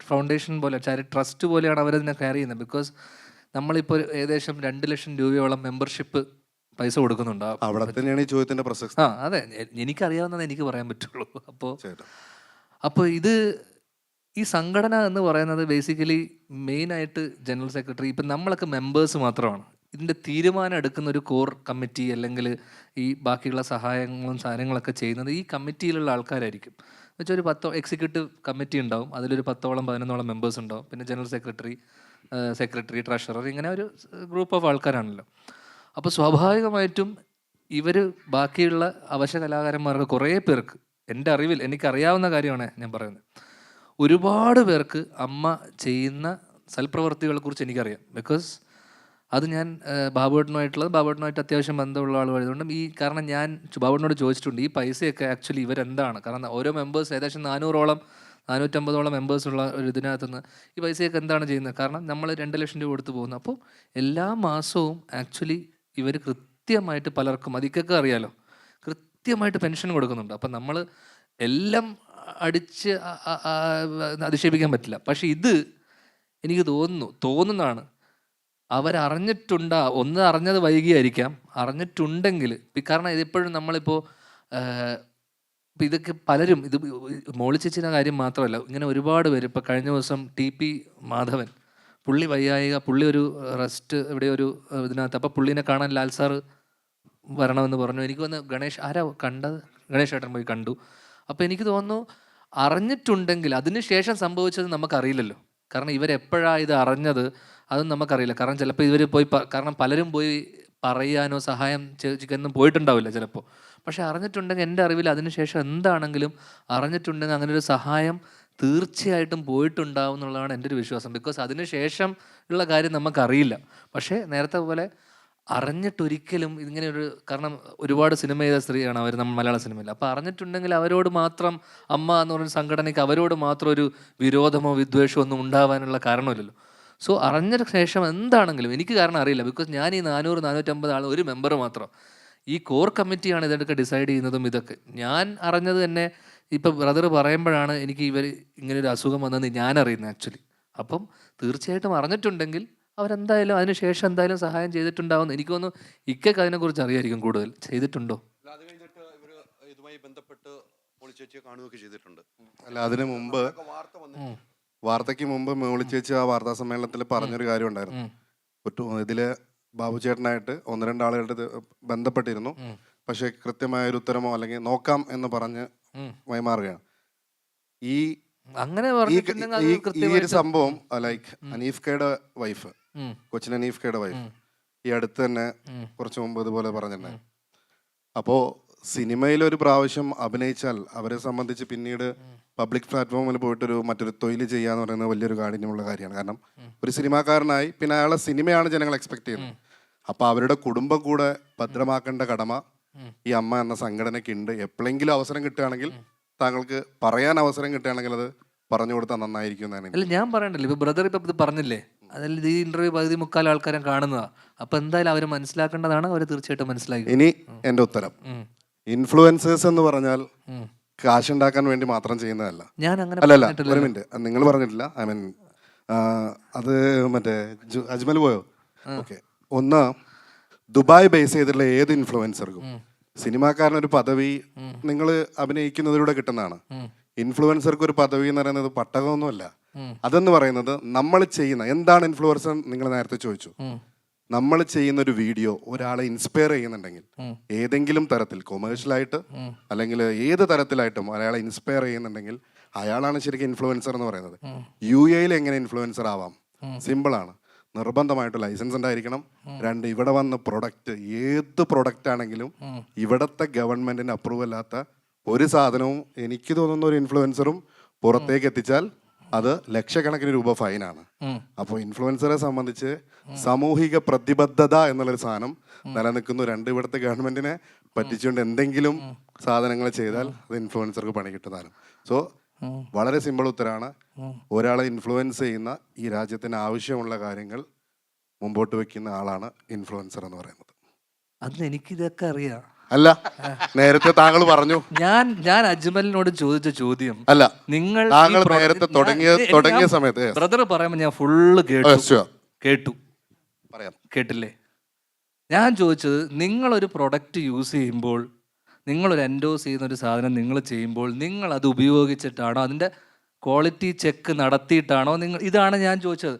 ഫൗണ്ടേഷൻ പോലെ, ചാരിറ്റി ട്രസ്റ്റ് പോലെയാണ് അവരതിനെ കെയർ ചെയ്യുന്നത്. ബിക്കോസ് നമ്മളിപ്പോൾ ഏകദേശം 2 ലക്ഷം രൂപയോളം മെമ്പർഷിപ്പ് പൈസ കൊടുക്കുന്നുണ്ട്. അവിടെ തന്നെയാണ് ഈ ചോദ്യത്തിന്റെ പ്രസക്തി. അതെ, എനിക്കറിയാവുന്നത് എനിക്ക് പറയാൻ പറ്റുള്ളൂ. അപ്പോൾ ഈ സംഘടന എന്ന് പറയുന്നത് ബേസിക്കലി മെയിനായിട്ട് ജനറൽ സെക്രട്ടറി, ഇപ്പം നമ്മളൊക്കെ മെമ്പേഴ്സ് മാത്രമാണ്. ഇതിൻ്റെ തീരുമാനം എടുക്കുന്ന ഒരു കോർ കമ്മിറ്റി അല്ലെങ്കിൽ ഈ ബാക്കിയുള്ള സഹായങ്ങളും സാധനങ്ങളൊക്കെ ചെയ്യുന്നത് ഈ കമ്മിറ്റിയിലുള്ള ആൾക്കാരായിരിക്കും. എന്നുവെച്ചാൽ ഒരു 10 എക്സിക്യൂട്ടീവ് കമ്മിറ്റി ഉണ്ടാവും, അതിലൊരു 10-11 മെമ്പേഴ്സ് ഉണ്ടാവും. പിന്നെ ജനറൽ സെക്രട്ടറി, ട്രഷറർ, ഇങ്ങനെ ഒരു ഗ്രൂപ്പ് ഓഫ് ആൾക്കാരാണല്ലോ. അപ്പോൾ സ്വാഭാവികമായിട്ടും ഇവർ ബാക്കിയുള്ള അവശ്യ കലാകാരന്മാർക്ക് കുറേ പേർക്ക്, എൻ്റെ അറിവിൽ എനിക്കറിയാവുന്ന കാര്യമാണ് ഞാൻ പറയുന്നത്, ഒരുപാട് പേർക്ക് അമ്മ ചെയ്യുന്ന സൽപ്രവർത്തികളെക്കുറിച്ച് എനിക്കറിയാം. ബിക്കോസ് അത് ഞാൻ ബാബുവേട്ടനുമായിട്ട് അത്യാവശ്യം ബന്ധമുള്ള ആളുമായതുകൊണ്ടും കാരണം ഞാൻ ബാബുവേട്ടനോട് ചോദിച്ചിട്ടുണ്ട് ഈ പൈസയൊക്കെ ആക്ച്വലി ഇവരെന്താണ്. കാരണം ഓരോ മെമ്പേഴ്സ് ഏകദേശം 450 മെമ്പേഴ്സുള്ള ഒരു ഇതിനകത്തുനിന്ന് ഈ പൈസയൊക്കെ എന്താണ് ചെയ്യുന്നത്? കാരണം നമ്മൾ 2 ലക്ഷം രൂപ കൊടുത്ത് പോകുന്നു. അപ്പോൾ എല്ലാ മാസവും ആക്ച്വലി ഇവർ കൃത്യമായിട്ട് പലർക്കും, അതിക്കൊക്കെ അറിയാലോ, കൃത്യമായിട്ട് പെൻഷൻ കൊടുക്കുന്നുണ്ട്. അപ്പം നമ്മൾ എല്ലാം അടിച്ച് അധിക്ഷേപിക്കാൻ പറ്റില്ല. പക്ഷെ ഇത് എനിക്ക് തോന്നുന്നതാണ് അറിഞ്ഞത് വൈകിയായിരിക്കാം. അറിഞ്ഞിട്ടുണ്ടെങ്കിൽ, കാരണം ഇതിപ്പോഴും നമ്മളിപ്പോൾ ഇതൊക്കെ പലരും മോളി ചേച്ചിയുടെ കാര്യം മാത്രമല്ല, ഇങ്ങനെ ഒരുപാട് പേര്. ഇപ്പോൾ കഴിഞ്ഞ ദിവസം TP മാധവൻ, പുള്ളി വയ്യായിക, പുള്ളി ഒരു റെസ്റ്റ് ഇവിടെ ഒരു ഇതിനകത്ത്, അപ്പോൾ പുള്ളീനെ കാണാൻ ലാൽ സാറ് വരണമെന്ന് പറഞ്ഞു. എനിക്ക് ഗണേഷ് ഏട്ടൻ പോയി കണ്ടു. അപ്പോൾ എനിക്ക് തോന്നുന്നു അറിഞ്ഞിട്ടുണ്ടെങ്കിൽ അതിനുശേഷം സംഭവിച്ചത് നമുക്കറിയില്ലല്ലോ. കാരണം ഇവരെപ്പോഴാണ് ഇത് അറിഞ്ഞത് അതും നമുക്കറിയില്ല. കാരണം ചിലപ്പോൾ ഇവർ കാരണം പലരും പോയി പറയാനോ സഹായം ചോദിക്കാനൊന്നും പോയിട്ടുണ്ടാവില്ല ചിലപ്പോൾ. പക്ഷെ അറിഞ്ഞിട്ടുണ്ടെങ്കിൽ, എൻ്റെ അറിവിൽ അതിനുശേഷം എന്താണെങ്കിലും അറിഞ്ഞിട്ടുണ്ടെങ്കിൽ അങ്ങനെ ഒരു സഹായം തീർച്ചയായിട്ടും പോയിട്ടുണ്ടാവും എന്നുള്ളതാണ് എൻ്റെ ഒരു വിശ്വാസം. ബിക്കോസ് അതിനുശേഷം ഉള്ള കാര്യം നമുക്കറിയില്ല. പക്ഷേ നേരത്തെ പോലെ അറിഞ്ഞിട്ടൊരിക്കലും ഇങ്ങനെ കാരണം ഒരുപാട് സിനിമ ചെയ്ത സ്ത്രീയാണ് അവർ നമ്മൾ മലയാള സിനിമയിൽ. അപ്പോൾ അറിഞ്ഞിട്ടുണ്ടെങ്കിൽ അവരോട് മാത്രം അമ്മ എന്ന് പറയുന്ന സംഘടനയ്ക്ക് അവരോട് മാത്രം ഒരു വിരോധമോ വിദ്വേഷമോ ഒന്നും ഉണ്ടാവാനുള്ള കാരണമില്ലല്ലോ. സോ അറിഞ്ഞ ശേഷം എന്താണെങ്കിലും എനിക്ക് കാരണം അറിയില്ല. ബിക്കോസ് ഞാൻ ഈ 400-450 ആൾ ഒരു മെമ്പർ മാത്രം. ഈ കോർ കമ്മിറ്റിയാണ് ഇതൊക്കെ ഡിസൈഡ് ചെയ്യുന്നതും. ഇതൊക്കെ ഞാൻ അറിഞ്ഞത് തന്നെ ഇപ്പം ബ്രദർ പറയുമ്പോഴാണ് എനിക്ക് ഇങ്ങനെ ഒരു അസുഖം വന്നതെന്ന് ഞാൻ അറിയുന്നത് ആക്ച്വലി. അപ്പം തീർച്ചയായിട്ടും അറിഞ്ഞിട്ടുണ്ടെങ്കിൽ അവരെന്തായാലും അതിനുശേഷം എന്തായാലും സഹായം ചെയ്തിട്ടുണ്ടാവും. എനിക്ക് തോന്നുന്നു ഇക്കൊക്കെ അതിനെക്കുറിച്ച് അറിയായിരിക്കും കൂടുതൽ. ചെയ്തിട്ടുണ്ടോ? അത് കഴിഞ്ഞിട്ട് ഇതുമായി ബന്ധപ്പെട്ട് മോളി ചേച്ചിയെ കാണുകയൊക്കെ ചെയ്തിട്ടുണ്ട്. അല്ല, അതിന് മുമ്പ് വാർത്തയ്ക്ക് മുമ്പ് മോളി ചേച്ചി ആ വാർത്താ സമ്മേളനത്തിൽ പറഞ്ഞൊരു കാര്യം ഉണ്ടായിരുന്നു. ഇതില് ബാബു ചേട്ടനായിട്ട് 1-2 ആളുകളുടെ ബന്ധപ്പെട്ടിരുന്നു. പക്ഷെ കൃത്യമായ ഒരു ഉത്തരമോ അല്ലെങ്കിൽ നോക്കാം എന്ന് പറഞ്ഞ് വൈമാറുകയാണ്. ഈ ഒരു സംഭവം ലൈക്ക് അനീഫ്കയുടെ വൈഫ്, കൊച്ചിൻ അനീഫ്കയുടെ വൈഫ് ഈ അടുത്ത് തന്നെ കുറച്ച് മുമ്പ് ഇതുപോലെ പറഞ്ഞിട്ടുണ്ടായി. അപ്പോൾ സിനിമയിൽ ഒരു പ്രാവശ്യം അഭിനയിച്ചാൽ അവരെ സംബന്ധിച്ച് പിന്നീട് പബ്ലിക് പ്ലാറ്റ്ഫോമിൽ പോയിട്ടൊരു മറ്റൊരു തൊഴിൽ ചെയ്യാന്ന് പറയുന്നത് വലിയൊരു കാഠിന്യമുള്ള കാര്യമാണ്. കാരണം ഒരു സിനിമാക്കാരനായി പിന്നെ അയാളെ സിനിമയാണ് ജനങ്ങൾ എക്സ്പെക്ട് ചെയ്യുന്നത്. അപ്പോൾ അവരുടെ കുടുംബം കൂടെ ഭദ്രമാക്കേണ്ട കടമ ഈ അമ്മ എന്ന സംഘടനയ്ക്ക് ഉണ്ട്. എപ്പോഴെങ്കിലും അവസരം കിട്ടുകയാണെങ്കിൽ, താങ്കൾക്ക് പറയാൻ അവസരം കിട്ടുകയാണെങ്കിൽ അത് പറഞ്ഞു കൊടുത്താൽ നന്നായിരിക്കും എന്നാണ് അല്ല ഞാൻ പറയണ്ടല്ലോ, ഇപ്പൊ ബ്രദർ ഇപ്പൊ ഇത് പറഞ്ഞില്ലേ, അതിൽ ഈ ഇന്റർവ്യൂ പകുതി മുക്കാൽ ആൾക്കാരും കാണുന്നതാ. അപ്പൊ എന്തായാലും അവര് മനസ്സിലാക്കേണ്ടതാണ്, അവര് തീർച്ചയായിട്ടും മനസ്സിലാക്കി. ഇനി എൻ്റെ ഉത്തരം, ഇൻഫ്ലുവൻസേഴ്സ് എന്ന് പറഞ്ഞാൽ കാശുണ്ടാക്കാൻ വേണ്ടി മാത്രം ചെയ്യുന്നതല്ല. ഞാൻ അങ്ങനെ അല്ലല്ല, ഒരു മിനിറ്റ്, നിങ്ങൾ പറഞ്ഞിട്ടില്ല. ഐ മീൻ അത് മറ്റേ അജ്മൽ പോയോ? ഓക്കെ. ഒന്ന്, ദുബായ് ബേസ് ചെയ്തിട്ടുള്ള ഏത് ഇൻഫ്ലുവൻസർക്കും സിനിമാക്കാരനൊരു പദവി നിങ്ങൾ അഭിനയിക്കുന്നതിലൂടെ കിട്ടുന്നതാണ്. ഇൻഫ്ലുവൻസർക്ക് ഒരു പദവി എന്ന് പറയുന്നത് പട്ടകമൊന്നുമല്ല. അതെന്ന് പറയുന്നത് നമ്മൾ ചെയ്യുന്ന എന്താണ് ഇൻഫ്ലുവൻസർ, നിങ്ങൾ നേരത്തെ ചോദിച്ചു. നമ്മൾ ചെയ്യുന്ന ഒരു വീഡിയോ ഒരാളെ ഇൻസ്പയർ ചെയ്യുന്നുണ്ടെങ്കിൽ ഏതെങ്കിലും തരത്തിൽ കൊമേഴ്ഷ്യലായിട്ട് അല്ലെങ്കിൽ ഏത് തരത്തിലായിട്ടും ഒരാളെ ഇൻസ്പയർ ചെയ്യുന്നുണ്ടെങ്കിൽ അയാളാണ് ശരിക്കും ഇൻഫ്ലുവൻസർ എന്ന് പറയുന്നത്. UAE എങ്ങനെ ഇൻഫ്ലുവൻസർ ആവാം? സിമ്പിളാണ്. നിർബന്ധമായിട്ട് ലൈസൻസ് ഉണ്ടായിരിക്കണം. 2, ഇവിടെ വന്ന് പ്രൊഡക്റ്റ്, ഏത് പ്രൊഡക്റ്റ് ആണെങ്കിലും ഇവിടത്തെ ഗവൺമെന്റിന് അപ്രൂവ് അല്ലാത്ത ഒരു സാധനവും എനിക്ക് തോന്നുന്ന ഒരു ഇൻഫ്ലുവൻസറും പുറത്തേക്ക് എത്തിച്ചാൽ അത് ലക്ഷക്കണക്കിന് രൂപ ഫൈനാണ്. അപ്പോൾ ഇൻഫ്ലുവൻസറെ സംബന്ധിച്ച് സാമൂഹിക പ്രതിബദ്ധത എന്നുള്ളൊരു സാധനം നിലനിൽക്കുന്നു. 2, ഇവിടുത്തെ ഗവൺമെന്റിനെ പറ്റിച്ചുകൊണ്ട് എന്തെങ്കിലും സാധനങ്ങൾ ചെയ്താൽ അത് ഇൻഫ്ലുവൻസർക്ക് പണി കിട്ടുന്നതാണ്. സോ വളരെ സിമ്പിൾ ഉത്തരാണ്. ഒരാളെ ഇൻഫ്ലുവൻസ് ചെയ്യുന്ന, ഈ രാജ്യത്തിന് ആവശ്യമുള്ള കാര്യങ്ങൾ മുമ്പോട്ട് വെക്കുന്ന ആളാണ് ഇൻഫ്ലുവൻസർ എന്ന് പറയുന്നത്. അന്ന് എനിക്കിതൊക്കെ അറിയാം. അല്ല, നേരത്തെ താങ്കൾ പറഞ്ഞു. ഞാൻ അജ്മലിനോട് ചോദിച്ച ചോദ്യം, അല്ല, നിങ്ങൾ താങ്കൾ നേരത്തെ തുടങ്ങിയ സമയത്ത് ബ്രദർ പറയുമ്പോൾ ഞാൻ ഫുള്ള് കേട്ടു പറയാം. കേട്ടില്ലേ? ഞാൻ ചോദിച്ചത്, നിങ്ങളൊരു പ്രൊഡക്റ്റ് യൂസ് ചെയ്യുമ്പോൾ, നിങ്ങളൊരു എൻഡോസ് ചെയ്യുന്ന ഒരു സാധനം നിങ്ങൾ ചെയ്യുമ്പോൾ, നിങ്ങൾ അത് ഉപയോഗിച്ചിട്ടാണോ, അതിൻ്റെ ക്വാളിറ്റി ചെക്ക് നടത്തിയിട്ടാണോ നിങ്ങൾ? ഇതാണ് ഞാൻ ചോദിച്ചത്.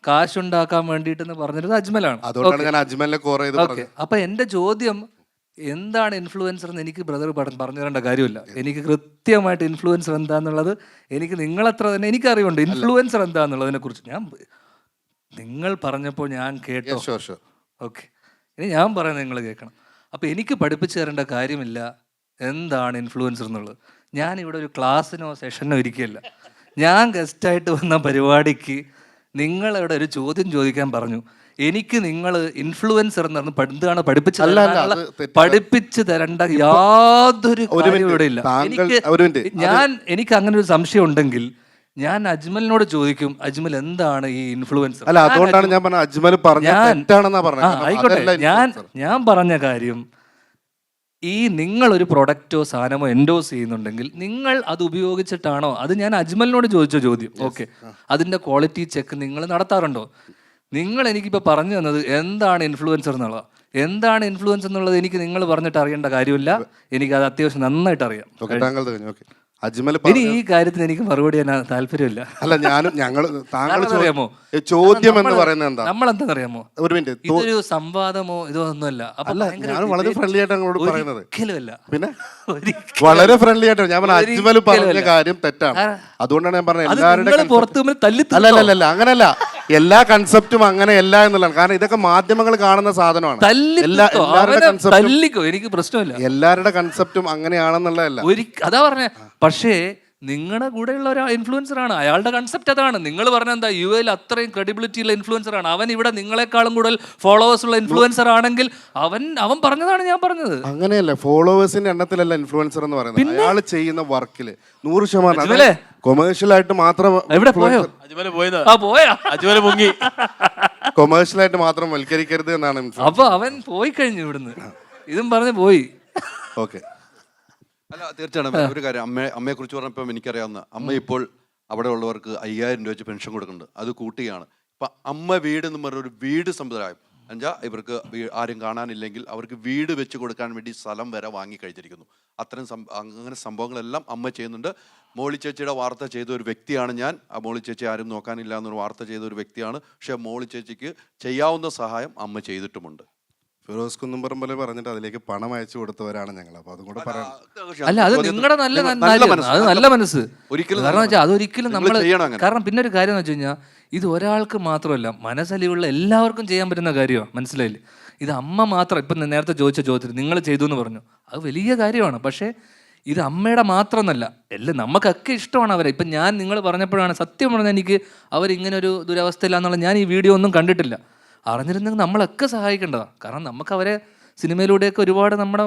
കാശുണ്ടാക്കാൻ വേണ്ടിയിട്ടെന്ന് പറഞ്ഞിരുന്നത് അജ്മലാണ്. അതുകൊണ്ടാണ് ഞാൻ അജ്മലിനെ കോർ ചെയ്ത് പറഞ്ഞത്. അപ്പൊ എൻ്റെ ചോദ്യം എന്താണ് ഇൻഫ്ലുവൻസർ എന്ന് എനിക്ക് ബ്രദർ പറഞ്ഞു തരേണ്ട കാര്യമില്ല. എനിക്ക് കൃത്യമായിട്ട് ഇൻഫ്ലുവൻസർ എന്താന്നുള്ളത് എനിക്ക് നിങ്ങളത്ര തന്നെ എനിക്ക് അറിവുണ്ട്. ഇൻഫ്ലുവൻസർ എന്താന്നുള്ളതിനെ കുറിച്ച് നിങ്ങൾ പറഞ്ഞപ്പോൾ ഞാൻ കേട്ടോ. ഓക്കെ, ഇനി ഞാൻ പറയുന്നത് നിങ്ങൾ കേൾക്കണം. അപ്പോൾ എനിക്ക് പഠിപ്പിച്ചു തരേണ്ട കാര്യമില്ല എന്താണ് ഇൻഫ്ലുവൻസർ എന്നുള്ളത്. ഞാനിവിടെ ഒരു ക്ലാസ്സിനോ സെഷനോ ഇരിക്കുകയല്ല. ഞാൻ ഗസ്റ്റായിട്ട് വന്ന പരിപാടിക്ക് നിങ്ങളിവിടെ ഒരു ചോദ്യം ചോദിക്കാൻ പറഞ്ഞു. എനിക്ക് നിങ്ങൾ ഇൻഫ്ലുവൻസർ എന്ന് പറഞ്ഞ് എന്താണ് പഠിപ്പിച്ചു തരേണ്ട യാതൊരു കാര്യം ഇവിടെ ഇല്ല. എനിക്ക് അങ്ങനെ ഒരു സംശയം ഉണ്ടെങ്കിൽ ഞാൻ അജ്മലിനോട് ചോദിക്കും, അജ്മൽ എന്താണ് ഈ ഇൻഫ്ലുവൻസർ? അല്ല, അതുകൊണ്ടാണ് ഞാൻ പറഞ്ഞത് അജ്മൽ ആയിക്കോട്ടെ, ഞാൻ പറഞ്ഞ കാര്യം, ഈ നിങ്ങളൊരു പ്രൊഡക്റ്റോ സാധനമോ എൻഡോസ് ചെയ്യുന്നുണ്ടെങ്കിൽ നിങ്ങൾ അത് ഉപയോഗിച്ചിട്ടാണോ? അത് ഞാൻ അജ്മലിനോട് ചോദിച്ച ചോദ്യം. ഓക്കെ, അതിൻ്റെ ക്വാളിറ്റി ചെക്ക് നിങ്ങൾ നടത്താറുണ്ടോ? നിങ്ങൾ എനിക്കിപ്പോൾ പറഞ്ഞു തന്നത് എന്താണ് ഇൻഫ്ലുവൻസർ എന്നുള്ളത്. എന്താണ് ഇൻഫ്ലുവൻസ് എന്നുള്ളത് എനിക്ക് നിങ്ങൾ പറഞ്ഞിട്ട് അറിയേണ്ട കാര്യമില്ല. എനിക്കത് അത്യാവശ്യം നന്നായിട്ട് അറിയാം. ഇനി ഈ കാര്യത്തിന് എനിക്ക് മറുപടി ചെയ്യാൻ താല്പര്യമില്ല. അല്ല, ഞങ്ങൾ അറിയാമോ ചോദ്യം എന്ന് പറയുന്നത് എന്താ, നമ്മളെന്താണെന്നറിയാമോ? ഒരു മിനിറ്റ്, ഇതൊരു സംവാദമോ ഇതോ ഒന്നുമല്ല. ഞാൻ വളരെ ഫ്രണ്ട്ലി ആയിട്ടാണ് നിങ്ങളോട് പറയുന്നത്. ഒരിക്കലുമല്ല. പിന്നെ വളരെ ഫ്രണ്ട്ലി ആയിട്ടാണ് ഞാൻ പറഞ്ഞ അജ്മൽ പറഞ്ഞ കാര്യം തെറ്റാണ്. അതുകൊണ്ടാണ് ഞാൻ പറഞ്ഞത് എല്ലാവരുടെ അല്ലല്ല, അങ്ങനെയല്ല, എല്ലാ കൺസെപ്റ്റും അങ്ങനെയല്ല എന്നുള്ളതാണ്. കാരണം ഇതൊക്കെ മാധ്യമങ്ങൾ കാണുന്ന സാധനമാണ്. എനിക്ക് പ്രശ്നമില്ല, എല്ലാവരുടെ കൺസെപ്റ്റും അങ്ങനെയാണെന്നുള്ളതല്ല. അതാ പറഞ്ഞ. പക്ഷേ നിങ്ങളുടെ കൂടെയുള്ള ഒരു ഇൻഫ്ലുവൻസർ ആണ്, അയാളുടെ കൺസെപ്റ്റ് അതാണ്. നിങ്ങൾ പറഞ്ഞ എന്താ, UAE അത്രയും ക്രെഡിബിലിറ്റി ഉള്ള ഇൻഫ്ലുവൻസർ ആണ് അവൻ, ഇവിടെ നിങ്ങളെക്കാളും കൂടുതൽ ഫോളോവേഴ്സ് ഉള്ള ഇൻഫ്ലുവൻസർ ആണെങ്കിൽ അവൻ പറഞ്ഞതാണ് ഞാൻ പറഞ്ഞത്. അങ്ങനെയല്ല, ഫോളോവേഴ്സിന്റെ എണ്ണത്തിലല്ല ഇൻഫ്ലുവൻസർ എന്ന് പറയുന്നത്. അയാൾ ചെയ്യുന്ന വർക്കില് 100% കൊമേഴ്ഷ്യൽ ആയിട്ട് മാത്രം. എവിടെ പോയോ? കൊമേഴ്ഷ്യൽ ആയിട്ട് മാത്രം വൽക്കരിക്കരുത് എന്നാണ്. അപ്പൊ അവൻ പോയി കഴിഞ്ഞു ഇവിടുന്ന്, ഇതും പറഞ്ഞ് പോയി. ഓക്കെ, അല്ല, തീർച്ചയായിട്ടും ഒരു കാര്യം, അമ്മയെ കുറിച്ച് പറഞ്ഞപ്പോൾ എനിക്കറിയാവുന്ന, അമ്മ ഇപ്പോൾ അവിടെ ഉള്ളവർക്ക് 5000 രൂപ വെച്ച് പെൻഷൻ കൊടുക്കുന്നുണ്ട്. അത് കൂട്ടുകയാണ്. ഇപ്പം അമ്മ വീട് എന്ന് പറഞ്ഞ ഒരു വീട് സമ്പ്രദായം എന്നുവെച്ചാൽ ഇവർക്ക് ആരും കാണാനില്ലെങ്കിൽ അവർക്ക് വീട് വെച്ച് കൊടുക്കാൻ വേണ്ടി സ്ഥലം വരെ വാങ്ങി കഴിച്ചിരിക്കുന്നു. അത്തരം അങ്ങനെ സംഭവങ്ങളെല്ലാം അമ്മ ചെയ്യുന്നുണ്ട്. മോളി ചേച്ചിയുടെ വാർത്ത ചെയ്ത ഒരു വ്യക്തിയാണ് ഞാൻ. ആ മോളി ചേച്ചി ആരും നോക്കാനില്ല എന്നൊരു വാർത്ത ചെയ്ത ഒരു വ്യക്തിയാണ്. പക്ഷേ മോളി ചേച്ചിക്ക് ചെയ്യാവുന്ന സഹായം അമ്മ ചെയ്തിട്ടുമുണ്ട്. ഫിറോസ് കുന്നുംപറമ്പിൽ പറഞ്ഞിട്ട് അതിലേക്ക് പണം അയച്ചു കൊടുത്തവരാണ് ഞങ്ങൾ. അപ്പൊ അതും കൂടെ പറയാം. അല്ല, അത് നിങ്ങളുടെ നല്ല മനസ്സ് കാരണം വെച്ചാൽ അതൊരിക്കലും നമ്മൾ, കാരണം പിന്നെ ഒരു കാര്യം എന്ന് വെച്ച് കഴിഞ്ഞാൽ ഇത് ഒരാൾക്ക് മാത്രമല്ല, മനസ്സലിവുള്ള എല്ലാവർക്കും ചെയ്യാൻ പറ്റുന്ന കാര്യമാണ്. മനസ്സിലായില്ലേ? ഇത് അമ്മ മാത്രം. ഇപ്പം നേരത്തെ ചോദിച്ച ചോദ്യത്തിൽ നിങ്ങൾ ചെയ്തു എന്ന് പറഞ്ഞു, അത് വലിയ കാര്യമാണ്. പക്ഷേ ഇത് അമ്മയുടെ മാത്രമെന്നല്ല, എല്ലാം നമുക്കൊക്കെ ഇഷ്ടമാണ് അവരെ. ഇപ്പം ഞാൻ നിങ്ങൾ പറഞ്ഞപ്പോഴാണ് സത്യം പറഞ്ഞാൽ എനിക്ക് അവരിങ്ങനെ ഒരു ദുരവസ്ഥയിലാന്നുള്ള ഞാൻ ഈ വീഡിയോ ഒന്നും കണ്ടിട്ടില്ല. അറിഞ്ഞിരുന്നെങ്കിൽ നമ്മളൊക്കെ സഹായിക്കേണ്ടതാണ്. കാരണം നമുക്ക് അവരെ സിനിമയിലൂടെയൊക്കെ ഒരുപാട് നമ്മുടെ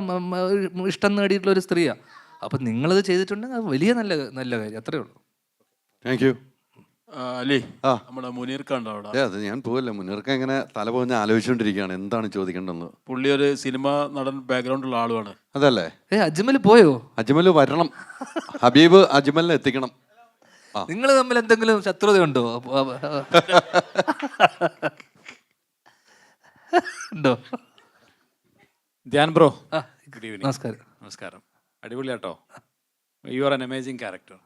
ഇഷ്ടം നേടിയിട്ടുള്ള ഒരു സ്ത്രീയാണ്. അപ്പം നിങ്ങളത് ചെയ്തിട്ടുണ്ടെങ്കിൽ അത് വലിയ നല്ല കാര്യം. അത്രയേ ഉള്ളൂ. Thank you. അലി, ആ. നമ്മുടെ മുനീർ കണ്ടോ അവിടെ? അതെ, അത് ഞാൻ പോവല്ലേ, മുന്നേർക്ക് ഇങ്ങനെ തല പോഞ്ഞ് ആലോചിച്ചുകൊണ്ടിരിക്കുകയാണ് എന്താണ് ചോദിക്കേണ്ടതെന്ന്. പുള്ളി ഒരു സിനിമ നടൻ ബാക്ക്ഗ്രൗണ്ടുള്ള ആളുമാണ്. അതല്ലേ? അജ്മൽ പോയോ? അജ്മൽ വരണം, ഹബീബ് അജ്മലിനെ എത്തിക്കണം. നിങ്ങൾ തമ്മിൽ എന്തെങ്കിലും ശത്രുതയുണ്ടോ? ഉണ്ടോ? ധ്യാൻ ബ്രോ, ആ, ഗുഡ് ഈവനിങ്. നമസ്കാരം. നമസ്കാരം. അടിപൊളിയാട്ടോ. You are an amazing character.